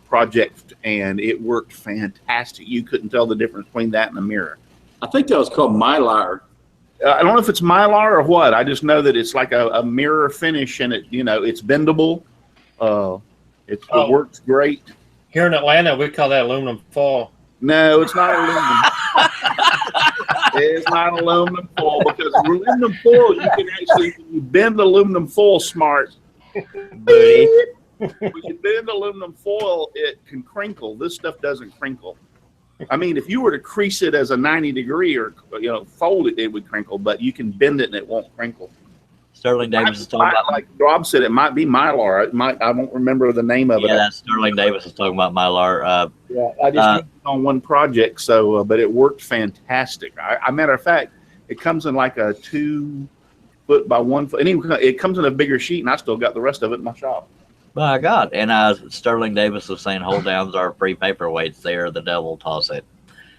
project, and it worked fantastic. You couldn't tell the difference between that and a mirror. I think that was called Mylar. I don't know if it's Mylar or what. I just know that it's like a mirror finish, and it's bendable. It works great. Here in Atlanta, we call that aluminum foil. No, it's not aluminum. It's not aluminum foil, because aluminum foil, you can actually, when you bend aluminum foil smart, Booty. when you bend aluminum foil, it can crinkle. This stuff doesn't crinkle. I mean, if you were to crease it as a 90-degree or fold it, it would crinkle, but you can bend it and it won't crinkle. Sterling Davis is talking about, like Rob said, it might be Mylar. I won't remember the name of it. Yeah, that's Sterling Davis is talking about Mylar. I just used it on one project, so but it worked fantastic. Matter of fact, it comes in like a 2 foot by 1 foot. It comes in a bigger sheet, and I still got the rest of it in my shop. My God. And Sterling Davis was saying hold downs are free paperweights. They are the devil. Toss it.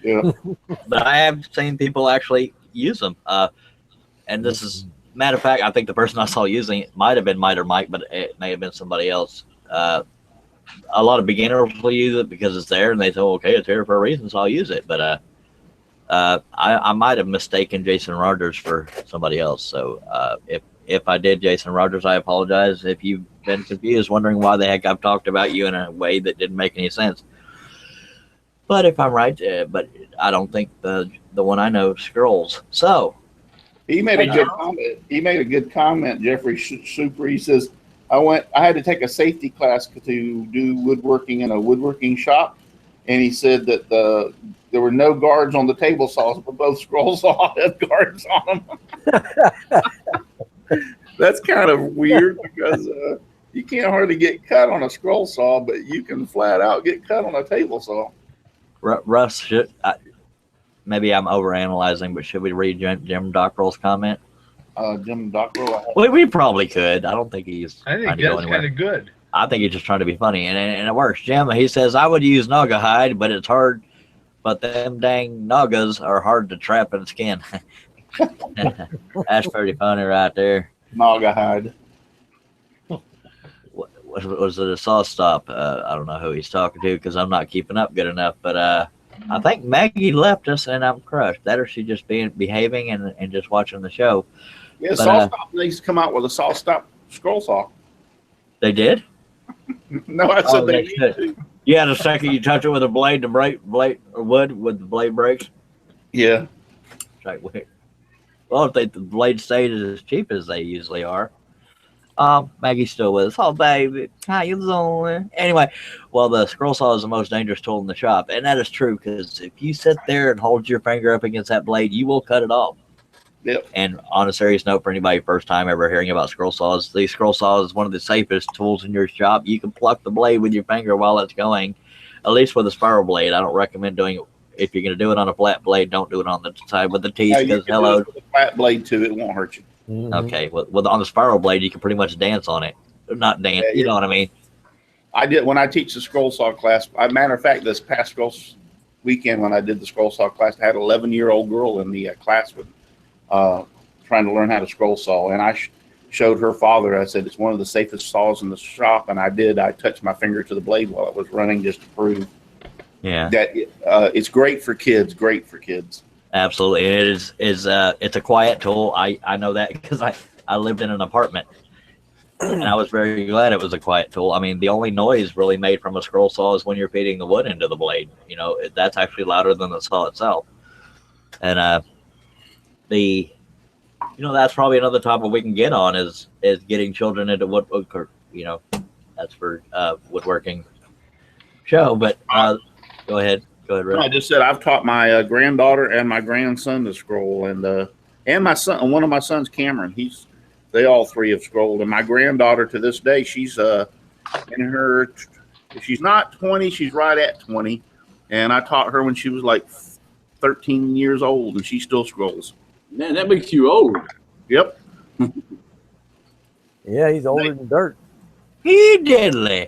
Yeah. But I have seen people actually use them. And this is, matter of fact, I think the person I saw using it might have been Mike, but it may have been somebody else. A lot of beginners will use it because it's there, and they say, okay, it's here for a reason, so I'll use it. But I might have mistaken Jason Rogers for somebody else. So if I did, Jason Rogers, I apologize. If you've been confused, wondering why the heck I've talked about you in a way that didn't make any sense. But if I'm right, but I don't think the one I know scrolls. So he made a good comment. He made a good comment, Jeffrey Super. He says, I had to take a safety class to do woodworking in a woodworking shop, and he said that there were no guards on the table saws, but both scroll saw had guards on them. That's kind of weird because you can't hardly get cut on a scroll saw, but you can flat out get cut on a table saw. Russ, maybe I'm overanalyzing, but should we read Jim Dockrell's comment? Jim Dockrell? We probably could. I don't think he's. I think that's kind of good. I think he's just trying to be funny, and it works. Jim, he says, I would use naga hide, but it's hard. But them dang nagas are hard to trap in skin. That's pretty funny right there. Naga hide. Was it a saw stop? I don't know who he's talking to because I'm not keeping up good enough. But I think Maggie left us, and I'm crushed. That or she just behaving and just watching the show. Yeah, but, Saw Stop needs to come out with a Saw Stop scroll saw. They did? No, I said they need to. Yeah, the second you touch it with a blade, the blade or wood with the blade breaks. Yeah. Right. Well, if the blade stayed as cheap as they usually are. Maggie's still with us. Oh, baby, how you doing? Anyway, well, the scroll saw is the most dangerous tool in the shop, and that is true because if you sit there and hold your finger up against that blade, you will cut it off. Yep. And on a serious note, for anybody first time ever hearing about scroll saws, the scroll saw is one of the safest tools in your shop. You can pluck the blade with your finger while it's going, at least with a spiral blade. I don't recommend doing it. If you're going to do it on a flat blade, don't do it on the side with the teeth because hello. With a flat blade too, it won't hurt you. Mm-hmm. Okay, well, on the spiral blade, you can pretty much dance on it. Not dance, you know what I mean? I did when I teach the scroll saw class. Matter of fact, this past scroll weekend when I did the scroll saw class, I had an 11-year-old girl in the class with trying to learn how to scroll saw, and I showed her father. I said it's one of the safest saws in the shop, and I did. I touched my finger to the blade while it was running just to prove that it's great for kids. Great for kids. Absolutely, it is. It's a quiet tool. I know that because I lived in an apartment, and I was very glad it was a quiet tool. I mean, the only noise really made from a scroll saw is when you're feeding the wood into the blade. You know, that's actually louder than the saw itself. And that's probably another topic we can get on is getting children into woodwork, That's for woodworking show. But go ahead, Rick. I just said I've taught my granddaughter and my grandson to scroll, and my son, one of my sons, Cameron. They all three have scrolled, and my granddaughter to this day, she's in her. She's not 20, she's right at 20, and I taught her when she was like 13 years old, and she still scrolls. Man, that makes you old. Yep. Yeah, he's older than dirt. He diddly.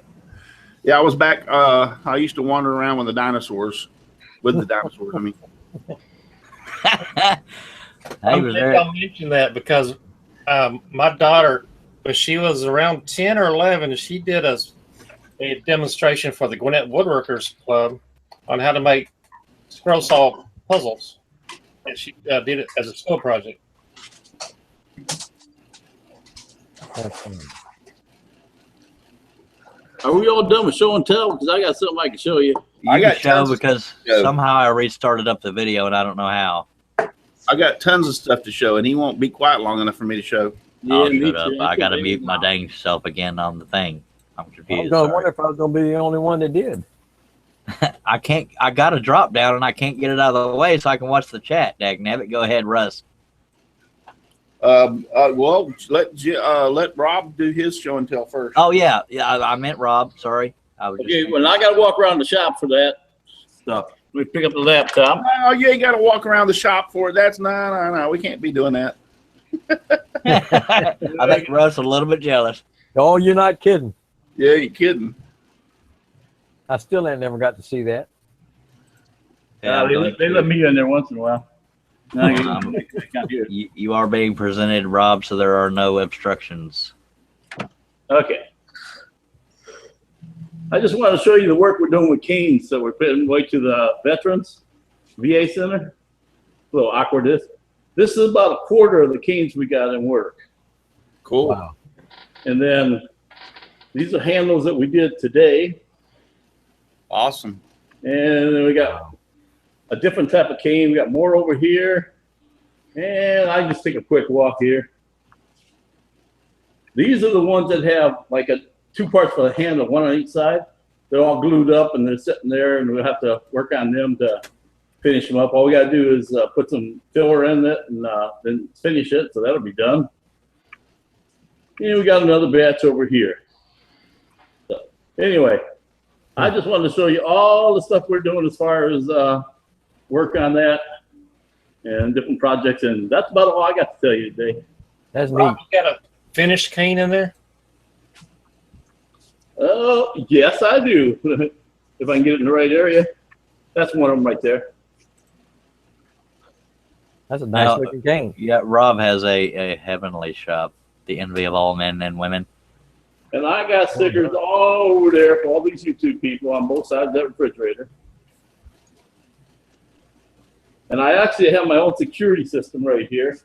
Yeah, I was back. I used to wander around with the dinosaurs. I mean. I'm glad I'll mention that because my daughter, when she was around 10 or 11, she did a demonstration for the Gwinnett Woodworkers Club on how to make scroll saw puzzles, and she did it as a school project. Are we all done with show and tell? Because I got something I can show you. I got show because somehow I restarted up the video and I don't know how. I got tons of stuff to show, and he won't be quiet long enough for me to show. Oh, shut up. I got to mute my dang self again on the thing. I'm confused. I wonder if I was going to be the only one that did. I got a drop down and I can't get it out of the way so I can watch the chat. Dagnabbit. Go ahead, Russ. Well, let Rob do his show and tell first. Oh, yeah. I meant Rob. Sorry. I was Okay, well, I got to walk around the shop for that stuff. Let me pick up the laptop. Oh, you ain't got to walk around the shop for it. That's no. We can't be doing that. I think Russ is a little bit jealous. Oh, you're not kidding. Yeah, you're kidding. I still ain't never got to see that. Yeah, they let me in there once in a while. No, you are being presented, Rob, so there are no obstructions. Okay. I just want to show you the work we're doing with canes. So we're putting way to the Veterans VA Center. A little awkward. This is about a quarter of the canes we got in work. Cool. Wow. And then these are handles that we did today. Awesome. And then we got a different type of cane. We got more over here. And I just take a quick walk here. These are the ones that have like two parts for the handle, one on each side. They're all glued up and they're sitting there, and we'll have to work on them to finish them up. All we got to do is put some filler in it and then finish it. So that'll be done. And we got another batch over here. So anyway, I just wanted to show you all the stuff we're doing as far as work on that and different projects. And that's about all I got to tell you today. That's neat. Rob, you got a finished cane in there? Oh, yes, I do. If I can get it in the right area. That's one of them right there. That's a nice looking cane. Yeah, Rob has a heavenly shop, the envy of all men and women. And I got stickers all over there for all these YouTube people on both sides of that refrigerator. And I actually have my own security system right here.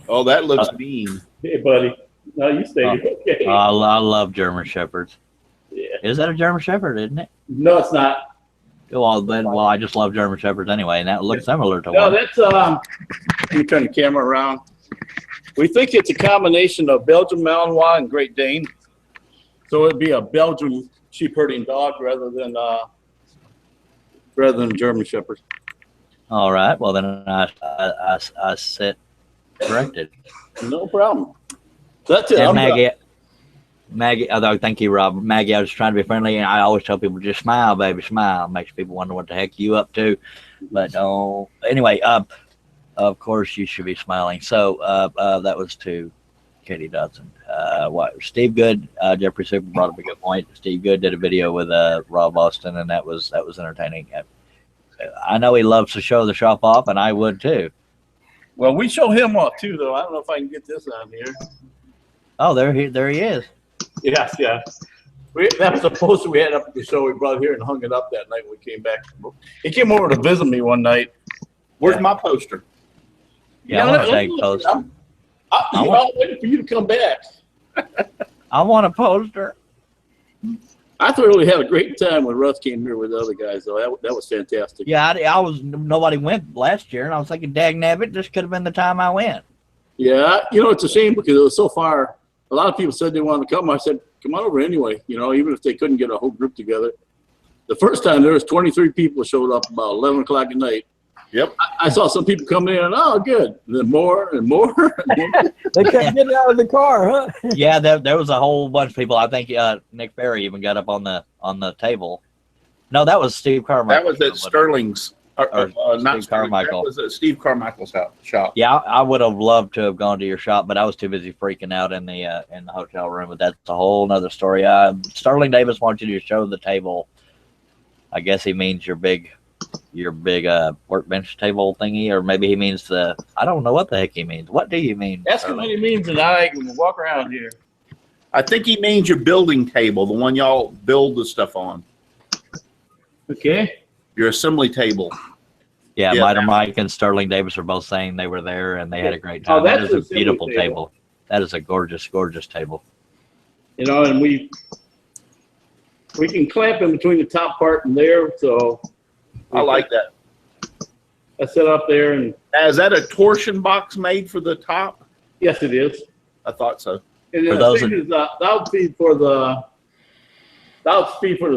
Oh, that looks mean. Hey, buddy. No, you stay here. Okay. I love German Shepherds. Yeah. Is that a German Shepherd, isn't it? No, it's not. Well, I just love German Shepherds anyway, and that looks similar to No, one. that's, let me turn the camera around. We think it's a combination of Belgian Malinois and Great Dane. So it'd be a Belgian sheep herding dog rather than German Shepherd. All right. Well, then I sit corrected. No problem. That's it. And Maggie, although thank you, Rob. Maggie, I was trying to be friendly, and I always tell people, just smile, baby, smile. Makes people wonder what the heck you up to. But anyway, of course you should be smiling. So that was to Katie Dodson. Steve Good, Jeffrey Super brought up a good point. Steve Good did a video with Rob Austin, and that was entertaining. I know he loves to show the shop off, and I would too. Well, we show him off too, though. I don't know if I can get this on here. Oh, there he is. Yes, yeah. That was the poster we had up at the show. We brought here and hung it up that night when we came back. He came over to visit me one night. Where's my poster? Yeah, I want to take poster. I'm waiting for you to come back. I want a poster. I thoroughly had a great time when Russ came here with the other guys, though. That was fantastic. Yeah, nobody went last year, and I was thinking, dag nabbit, this could have been the time I went. Yeah, it's a shame because it was so far a lot of people said they wanted to come. I said, come on over anyway, you know, even if they couldn't get a whole group together. The first time there was 23 people showed up about 11 o'clock at night. Yep. I saw some people coming in and, oh, good. And then more and more. They couldn't get out of the car, huh? Yeah, there was a whole bunch of people. I think Nick Ferry even got up on the table. No, that was Steve Carmichael. That was at Sterling's. Not Steve Carmichael. That was at Steve Carmichael's shop. Yeah, I would have loved to have gone to your shop, but I was too busy freaking out in the hotel room. But that's a whole nother story. Sterling Davis wants you to show the table. I guess he means your big workbench table thingy, or maybe he means I don't know what the heck he means. What do you mean? Ask him what he means, and I can walk around here. I think he means your building table, the one y'all build the stuff on. Okay. Your assembly table. Yeah, Yeah. Mitre Mike and Sterling Davis are both saying they were there and they had a great time. Oh, That that's is the a beautiful assembly table. table. That is a gorgeous, gorgeous table. You know, and we can clamp in between the top part and there, so I like that. I set up there, and Is that a torsion box made for the top? yes, it is. I thought so. And For then those the thing is, that would be for the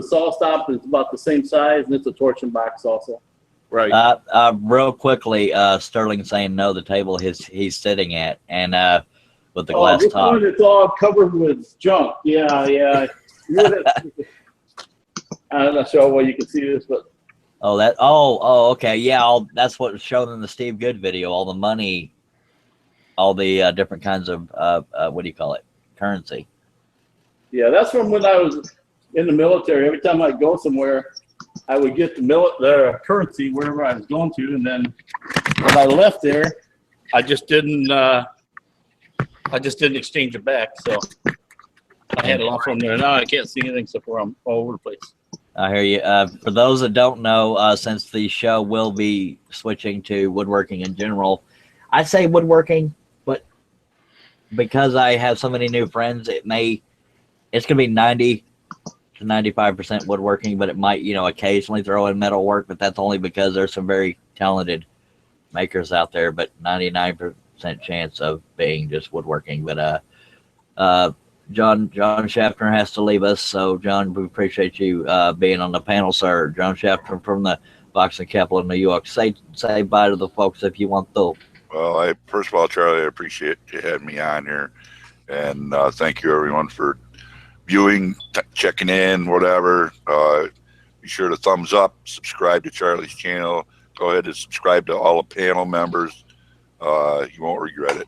saw stop. It's about the same size, and it's a torsion box also. Right. Real quickly, Sterling saying no, the table he's sitting at, and with the Oh, glass this top. one, it's all covered with junk. Yeah. You would have- I'm not sure where you can see this, but Okay, yeah, that's what was shown in the Steve Good video. All the money, all the different kinds of what do you call it, currency. yeah, that's from when I was in the military. Every time I'd go somewhere, I would get the currency wherever I was going to, and then when I left there, I just didn't exchange it back. So I had it all from there. Now I can't see anything except for I'm all over the place. I hear you. For those that don't know, since the show will be switching to woodworking in general, I say woodworking, but because I have so many new friends, it's going to be 90 to 95% woodworking, but it might, occasionally throw in metal work, but that's only because there's some very talented makers out there, but 99% chance of being just woodworking. But John Schaffner has to leave us, so John, we appreciate you being on the panel, sir. John Schaffner from the Boxing Capital in New York. Say bye to the folks if you want to. Well, first of all, Charlie, I appreciate you having me on here, and thank you everyone for viewing, checking in, whatever. Be sure to thumbs up, subscribe to Charlie's channel. Go ahead and subscribe to all the panel members. You won't regret it.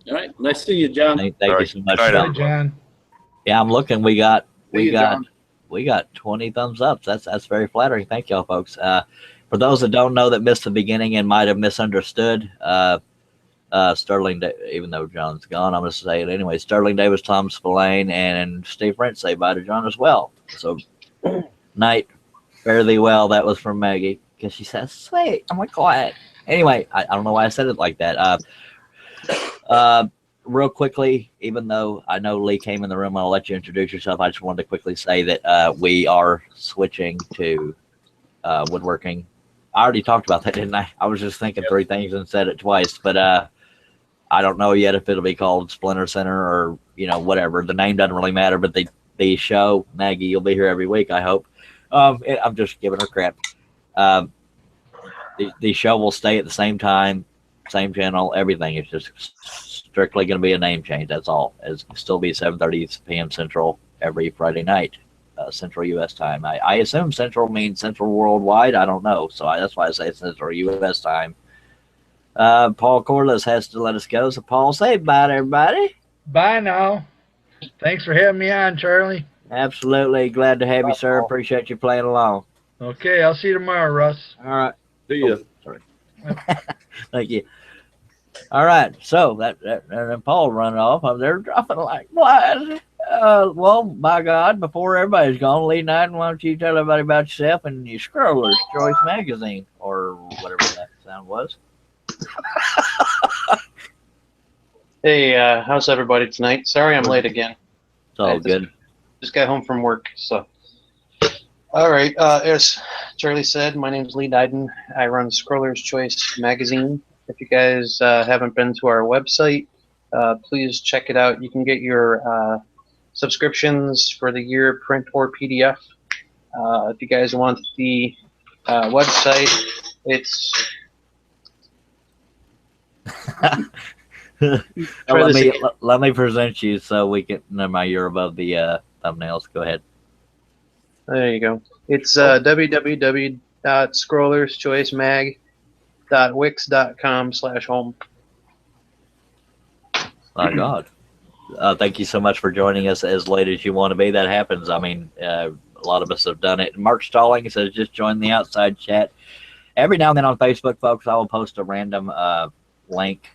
All right, nice seeing you, John. Thank All you right. so much, Good night, John. Hi, John. Yeah, I'm looking. We got See you, John. 20 thumbs up. That's very flattering. Thank y'all, folks. For those that don't know, that missed the beginning and might have misunderstood, Sterling, even though John's gone, I'm going to say it anyway. Sterling Davis, Tom Spillane, and Steve Brent say bye to John as well. So, night, fare thee well. That was from Maggie because she says, "Sweet." I'm like, quiet. Anyway, I don't know why I said it like that. Real quickly, even though I know Lee came in the room, I'll let you introduce yourself. I just wanted to quickly say that we are switching to woodworking. I already talked about that, didn't I? I was just thinking three things and said it twice, but I don't know yet if it'll be called Splinter Center or whatever. The name doesn't really matter, but the show, Maggie, you'll be here every week, I hope. I'm just giving her crap. The show will stay at the same time, same channel, everything. It's just strictly going to be a name change. That's all. It'll still be 7:30 p.m. Central every Friday night, Central U.S. time. I assume Central means Central worldwide. I don't know, so that's why I say Central U.S. time. Paul Corliss has to let us go, so Paul, say bye to everybody. Bye now. Thanks for having me on, Charlie. Absolutely glad to have you, sir. Appreciate you playing along. Okay, I'll see you tomorrow, Russ. All right. See ya. Sorry. Thank you. All right, so that and Paul running off. They're dropping like flies. Well, by God, before everybody's gone, Lee Knighton, why don't you tell everybody about yourself and your Scroller's Choice magazine or whatever that sound was. Hey, how's everybody tonight? Sorry I'm late again. It's all good. Just got home from work, so. All right, as Charlie said, my name is Lee Dyden. I run Scroller's Choice magazine. If you guys haven't been to our website, please check it out. You can get your subscriptions for the year, print or PDF. If you guys want the website, it's let me present you so we can. Never mind, you're above the thumbnails. Go ahead. There you go. It's www.scrollerschoicemag.wix.com/home. My God. Thank you so much for joining us as late as you want to be. That happens. I mean, a lot of us have done it. Mark Stalling says just join the outside chat. Every now and then on Facebook, folks, I will post a random link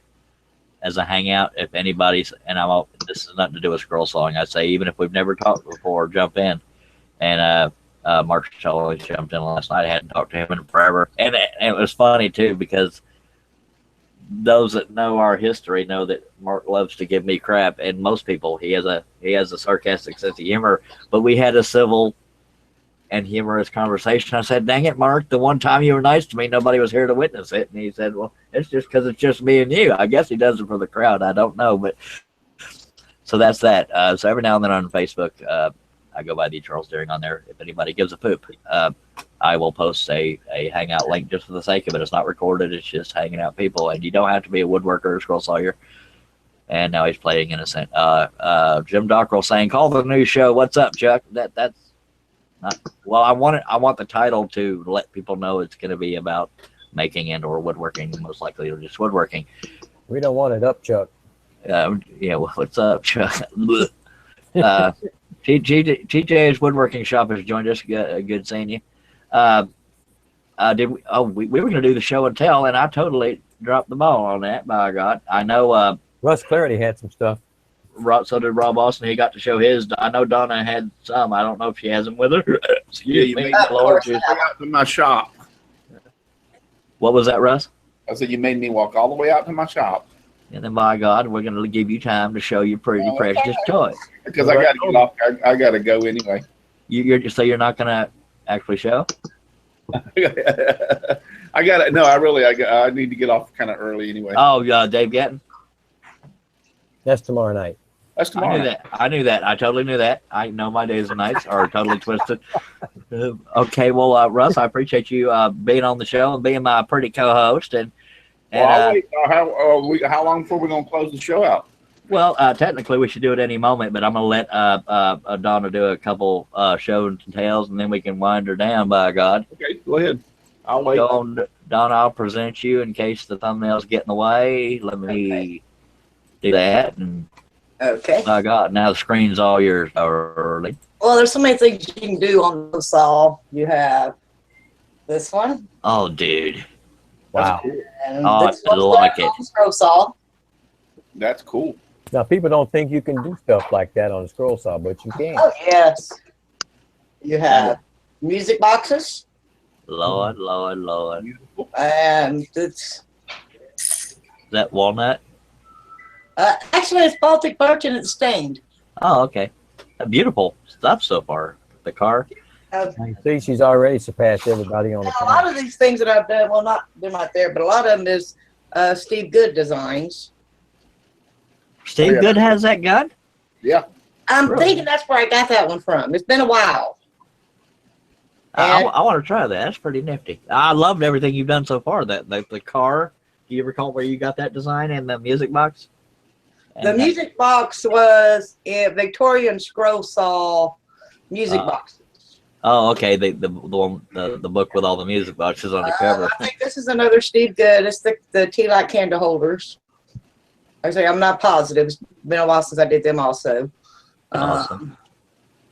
as a hangout. If anybody's, and this has nothing to do with scroll sawing. I say, even if we've never talked before, jump in. And Mark Stalling jumped in last night. I hadn't talked to him in forever. And it was funny, too, because those that know our history know that Mark loves to give me crap, and most people, he has a sarcastic sense of humor, but we had a civil and humorous conversation. I said, dang it, Mark, the one time you were nice to me, nobody was here to witness it. And he said, well, it's just because it's just me and you. I guess he does it for the crowd. I don't know, but so that's that. So every now and then on Facebook, I go by the Charles Deering on there. If anybody gives a poop, I will post a hangout link just for the sake of it. It's not recorded. It's just hanging out people. And you don't have to be a woodworker or scroll sawyer. And now he's playing innocent. Jim Dockrell saying, call the new show. What's up, Chuck? That's not, well, I want the title to let people know it's going to be about making and or woodworking. Most likely or just woodworking. We don't want it up, Chuck. Yeah, well, what's up, Chuck? TJ's Woodworking Shop has joined us. Good seeing you. We were going to do the show and tell, and I totally dropped the ball on that. By God, I know. Russ Clarity had some stuff. So did Rob Austin. He got to show his. I know Donna had some. I don't know if she has them with her. You made me walk out to my shop. What was that, Russ? I said you made me walk all the way out to my shop. And then, by God, we're going to give you time to show your pretty precious toy. Because I got to get off. I got to go anyway. So you're not going to actually show? I got it. No, I need to get off kind of early anyway. Oh, Dave Gatton? That's tomorrow night. That's tomorrow. I knew that. I totally knew that. I know my days and nights are totally twisted. Okay, well, Russ, I appreciate you being on the show and being my pretty co-host. And I'll wait. How long before we're going to close the show out? Well, technically we should do it any moment, but I'm going to let Donna do a couple show and tales, and then we can wind her down, by God. Okay, go ahead. I'll wait. Donna, I'll present you in case the thumbnails get in the way. Let me do that. And okay. By God, now the screen's all yours, early. Well, there's so many things you can do on the saw. You have this one. Oh, dude. Wow. And I like it. Scroll saw. That's cool. Now, people don't think you can do stuff like that on a scroll saw, but you can. Oh, yes. You have music boxes. Lord. And it's... Is that walnut? Actually, it's Baltic birch and it's stained. Oh, okay. Beautiful stuff so far. The car. You see, she's already surpassed everybody on the A lot of these things that I've done, well, they're not there, but a lot of them is Steve Good designs. Steve Good has that gun? Yeah. I'm thinking that's where I got that one from. It's been a while. I want to try that. That's pretty nifty. I loved everything you've done so far. The car. Do you recall where you got that design and the music box? The music box was a Victorian scroll saw music box. Oh, okay. The book with all the music boxes on the cover. I think this is another Steve Good. It's the tea light candle holders. Actually, I'm not positive. It's been a while since I did them also. Awesome.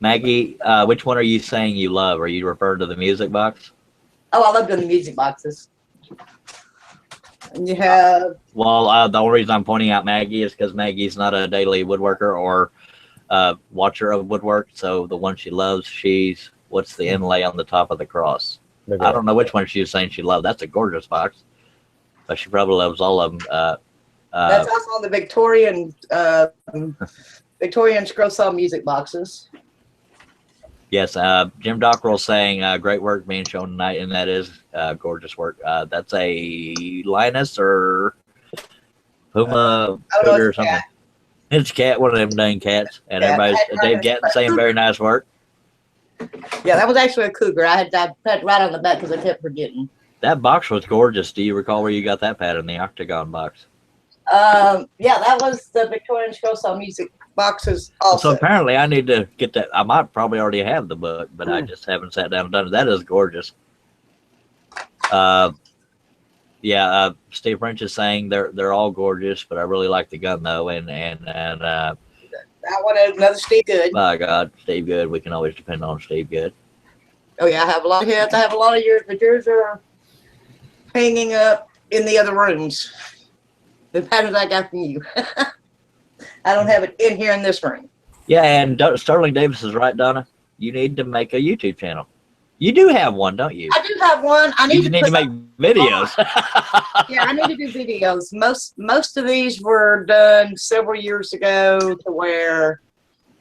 Maggie, which one are you saying you love? Are you referring to the music box? Oh, I love doing the music boxes. And you have... Well, the only reason I'm pointing out Maggie is because Maggie's not a daily woodworker or watcher of woodwork. So the one she loves, what's the inlay on the top of the cross? I don't know which one she was saying she loved. That's a gorgeous box. But she probably loves all of them. That's also on the Victorian scroll saw music boxes. Yes, Jim Dockrell saying great work being shown tonight, and that is gorgeous work. That's a Linus or Puma, Oh, no, cougar, or it's a something. cat. It's a cat, one of them dang cats. And Yeah, everybody's I had Dave Gatton saying very nice work. Yeah, that was actually a cougar. I had that pat right on the back because I kept forgetting. That box was gorgeous. Do you recall where you got that pattern? The octagon box. Yeah, that was the Victorian Scroll music boxes also. So apparently I need to get that. I might probably already have the book, but I just haven't sat down and done it. That is gorgeous. Steve French is saying they're all gorgeous, but I really like the gun though, and that one is another Steve Good. by God, Steve Good. We can always depend on Steve Good. Oh yeah, I have a lot of hits. I have a lot of yours, but yours are hanging up in the other rooms. The patterns I got from you. I don't have it in here in this room. Yeah, and Sterling Davis is right, Donna. You need to make a YouTube channel. You do have one, don't you? I do have one. I You need to make videos. Yeah, I need to do videos. Most of these were done several years ago to where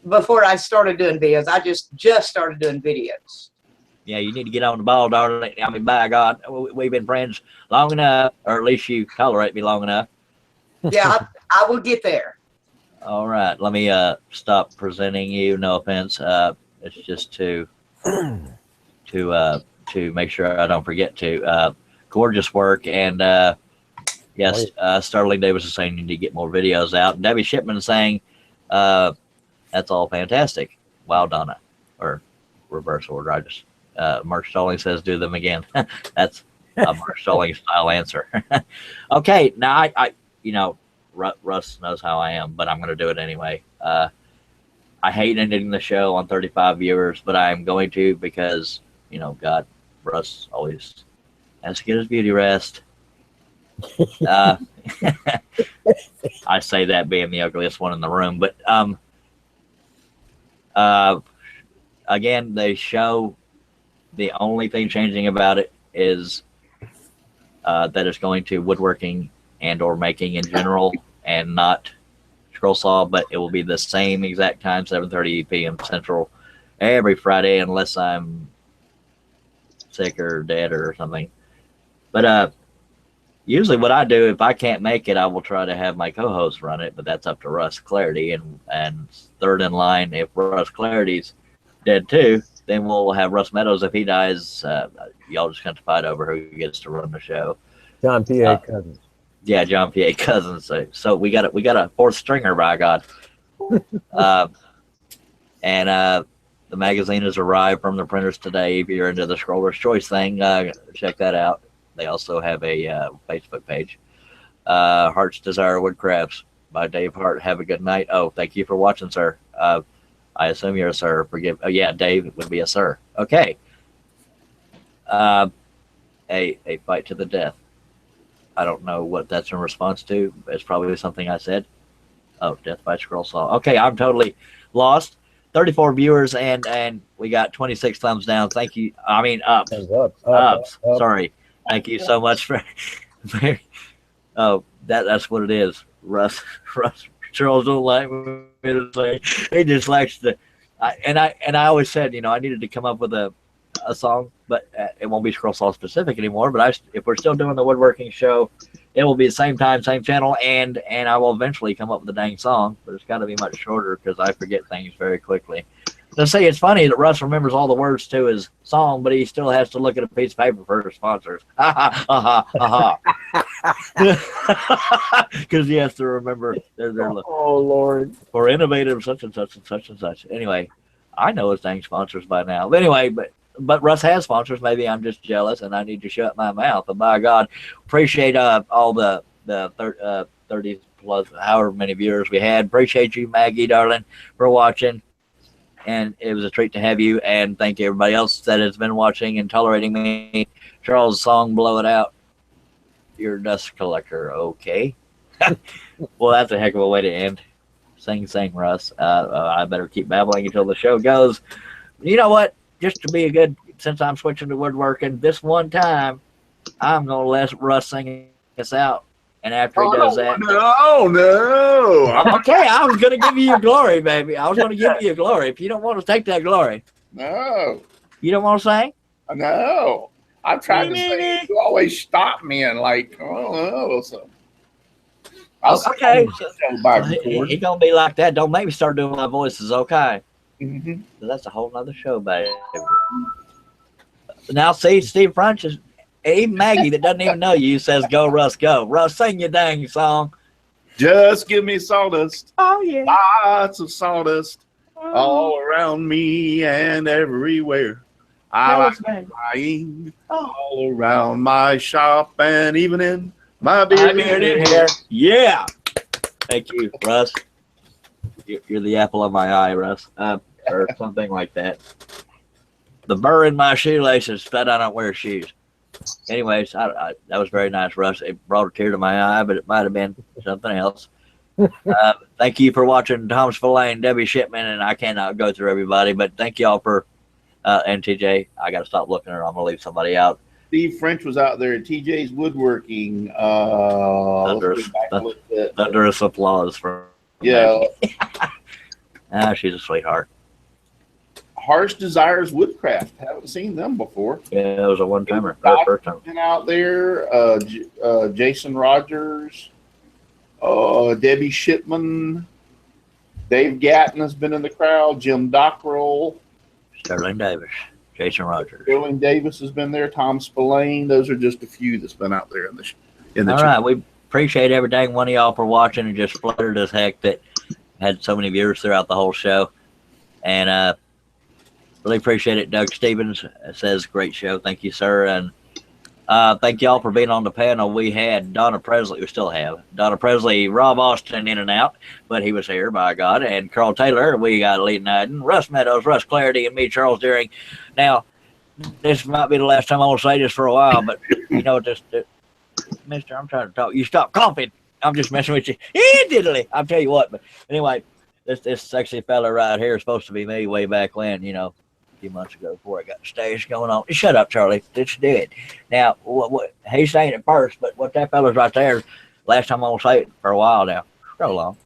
before I started doing videos. I just started doing videos. Yeah, you need to get on the ball, darling. I mean, by God, we've been friends long enough, or at least you tolerate me long enough. Yeah, I will get there. All right, let me stop presenting you. No offense. It's just to make sure I don't forget to. Gorgeous work, and yes, Sterling Davis is saying you need to get more videos out. And Debbie Shipman is saying that's all fantastic. Wow, Donna, or reverse order. I just Mark Stalling says do them again. That's a Mark Stalling style answer. Okay, now I Russ knows how I am, but I'm going to do it anyway. I hate ending the show on 35 viewers, but I am going to because, God, Russ always has to get his beauty rest. I say that being the ugliest one in the room, but again, the show, the only thing changing about it is that it's going to woodworking and or making in general and not scroll saw, but it will be the same exact time, 7:30 p.m. Central, every Friday, unless I'm sick or dead or something. But usually what I do, if I can't make it, I will try to have my co-host run it, but that's up to Russ Clarity. And third in line, if Russ Clarity's dead too, then we'll have Russ Meadows. If he dies, y'all just have to fight over who gets to run the show. John P.A. Cousins. Yeah, John P.A. Cousins. So we got a fourth stringer, by God. And the magazine has arrived from the printers today. If you're into the Scroller's Choice thing, check that out. They also have a Facebook page. Heart's Desire Woodcrafts by Dave Hart. Have a good night. Oh, thank you for watching, sir. I assume you're a sir. Forgive. Oh, yeah, Dave would be a sir. Okay. A fight to the death. I don't know what that's in response to. It's probably something I said. Oh, death by scroll saw. Okay, I'm totally lost. 34 viewers and we got 26 thumbs down. Thank you. I mean, ups. Ups. Sorry. Thank you so much for. Oh, that's what it is. Russ Charles don't like me to say. He just likes to. I always said, I needed to come up with a song, but it won't be scroll saw specific anymore. But if we're still doing the woodworking show, it will be the same time, same channel, and I will eventually come up with a dang song. But it's got to be much shorter because I forget things very quickly. Let's say it's funny that Russ remembers all the words to his song, but he still has to look at a piece of paper for his sponsors. Because he has to remember their oh Lord, for innovative such and such and such and such. Anyway, I know his dang sponsors by now. But anyway, but Russ has sponsors. Maybe I'm just jealous and I need to shut my mouth. But by God, appreciate all the 30 plus however many viewers we had. Appreciate you, Maggie, darling, for watching. And it was a treat to have you. And thank you everybody else that has been watching and tolerating me. Charles' song, Blow It Out. You're a dust collector, okay? Well, that's a heck of a way to end. Sing, Russ. I better keep babbling until the show goes. You know what? Just to be a good, since I'm switching to woodworking, this one time, I'm going to let Russ sing us out. And after he does that. No. Okay, I was going to give you your glory, baby. I was going to give you your glory. If you don't want to take that glory. No. You don't want to sing? No. I'm trying to say, you always stop me and like, oh, so. Okay. By He recording. gonna be like that. Don't make me start doing my voices, okay? Mhm. That's a whole nother show, baby. Now, see, Steve French is, even Maggie that doesn't even know you says, "Go, Russ, go." Russ, sing your dang song. Just give me sawdust. Oh, yeah. Lots of sawdust all around me and everywhere. I like flying all around my shop and even in my beard in here. Yeah. Thank you, Russ. You're the apple of my eye, Russ. Or something like that. The burr in my shoelaces, but I don't wear shoes. Anyways, that was very nice, Russ. It brought a tear to my eye, but it might have been something else. Thank you for watching Thomasville Lane, Debbie Shipman, and I cannot go through everybody, but thank y'all for, and TJ, I got to stop looking or I'm going to leave somebody out. Steve French was out there at TJ's Woodworking. Thunderous applause for yeah. She's a sweetheart. Harsh Desires Woodcraft. Haven't seen them before. Yeah, it was a one-timer. First time. Been out there. Jason Rogers, Debbie Shipman, Dave Gatton has been in the crowd. Jim Dockrell, Sterling Davis, Jason Rogers. Sterling Davis has been there. Tom Spillane. Those are just a few that's been out there in the. All right, we appreciate every dang one of y'all for watching and just fluttered as heck that had so many viewers throughout the whole show, and really appreciate it. Doug Stevens says, great show. Thank you, sir. And thank y'all for being on the panel. We had Donna Presley. We still have Donna Presley, Rob Austin in and out, but he was here, by God. And Carl Taylor. We got Lee Naden, Russ Meadows, Russ Clarity, and me, Charles Deering. Now, this might be the last time I will say this for a while, but you know, Mister, I'm trying to talk. You stop coughing. I'm just messing with you. Diddly. I'll tell you what. But anyway, this sexy fella right here is supposed to be me way back when, you know, a few months ago before I got the stage going on. Shut up, Charlie. Let's do it. Now, what he's saying it first, but what that fella's right there, last time I'm going to say it for a while now. So long.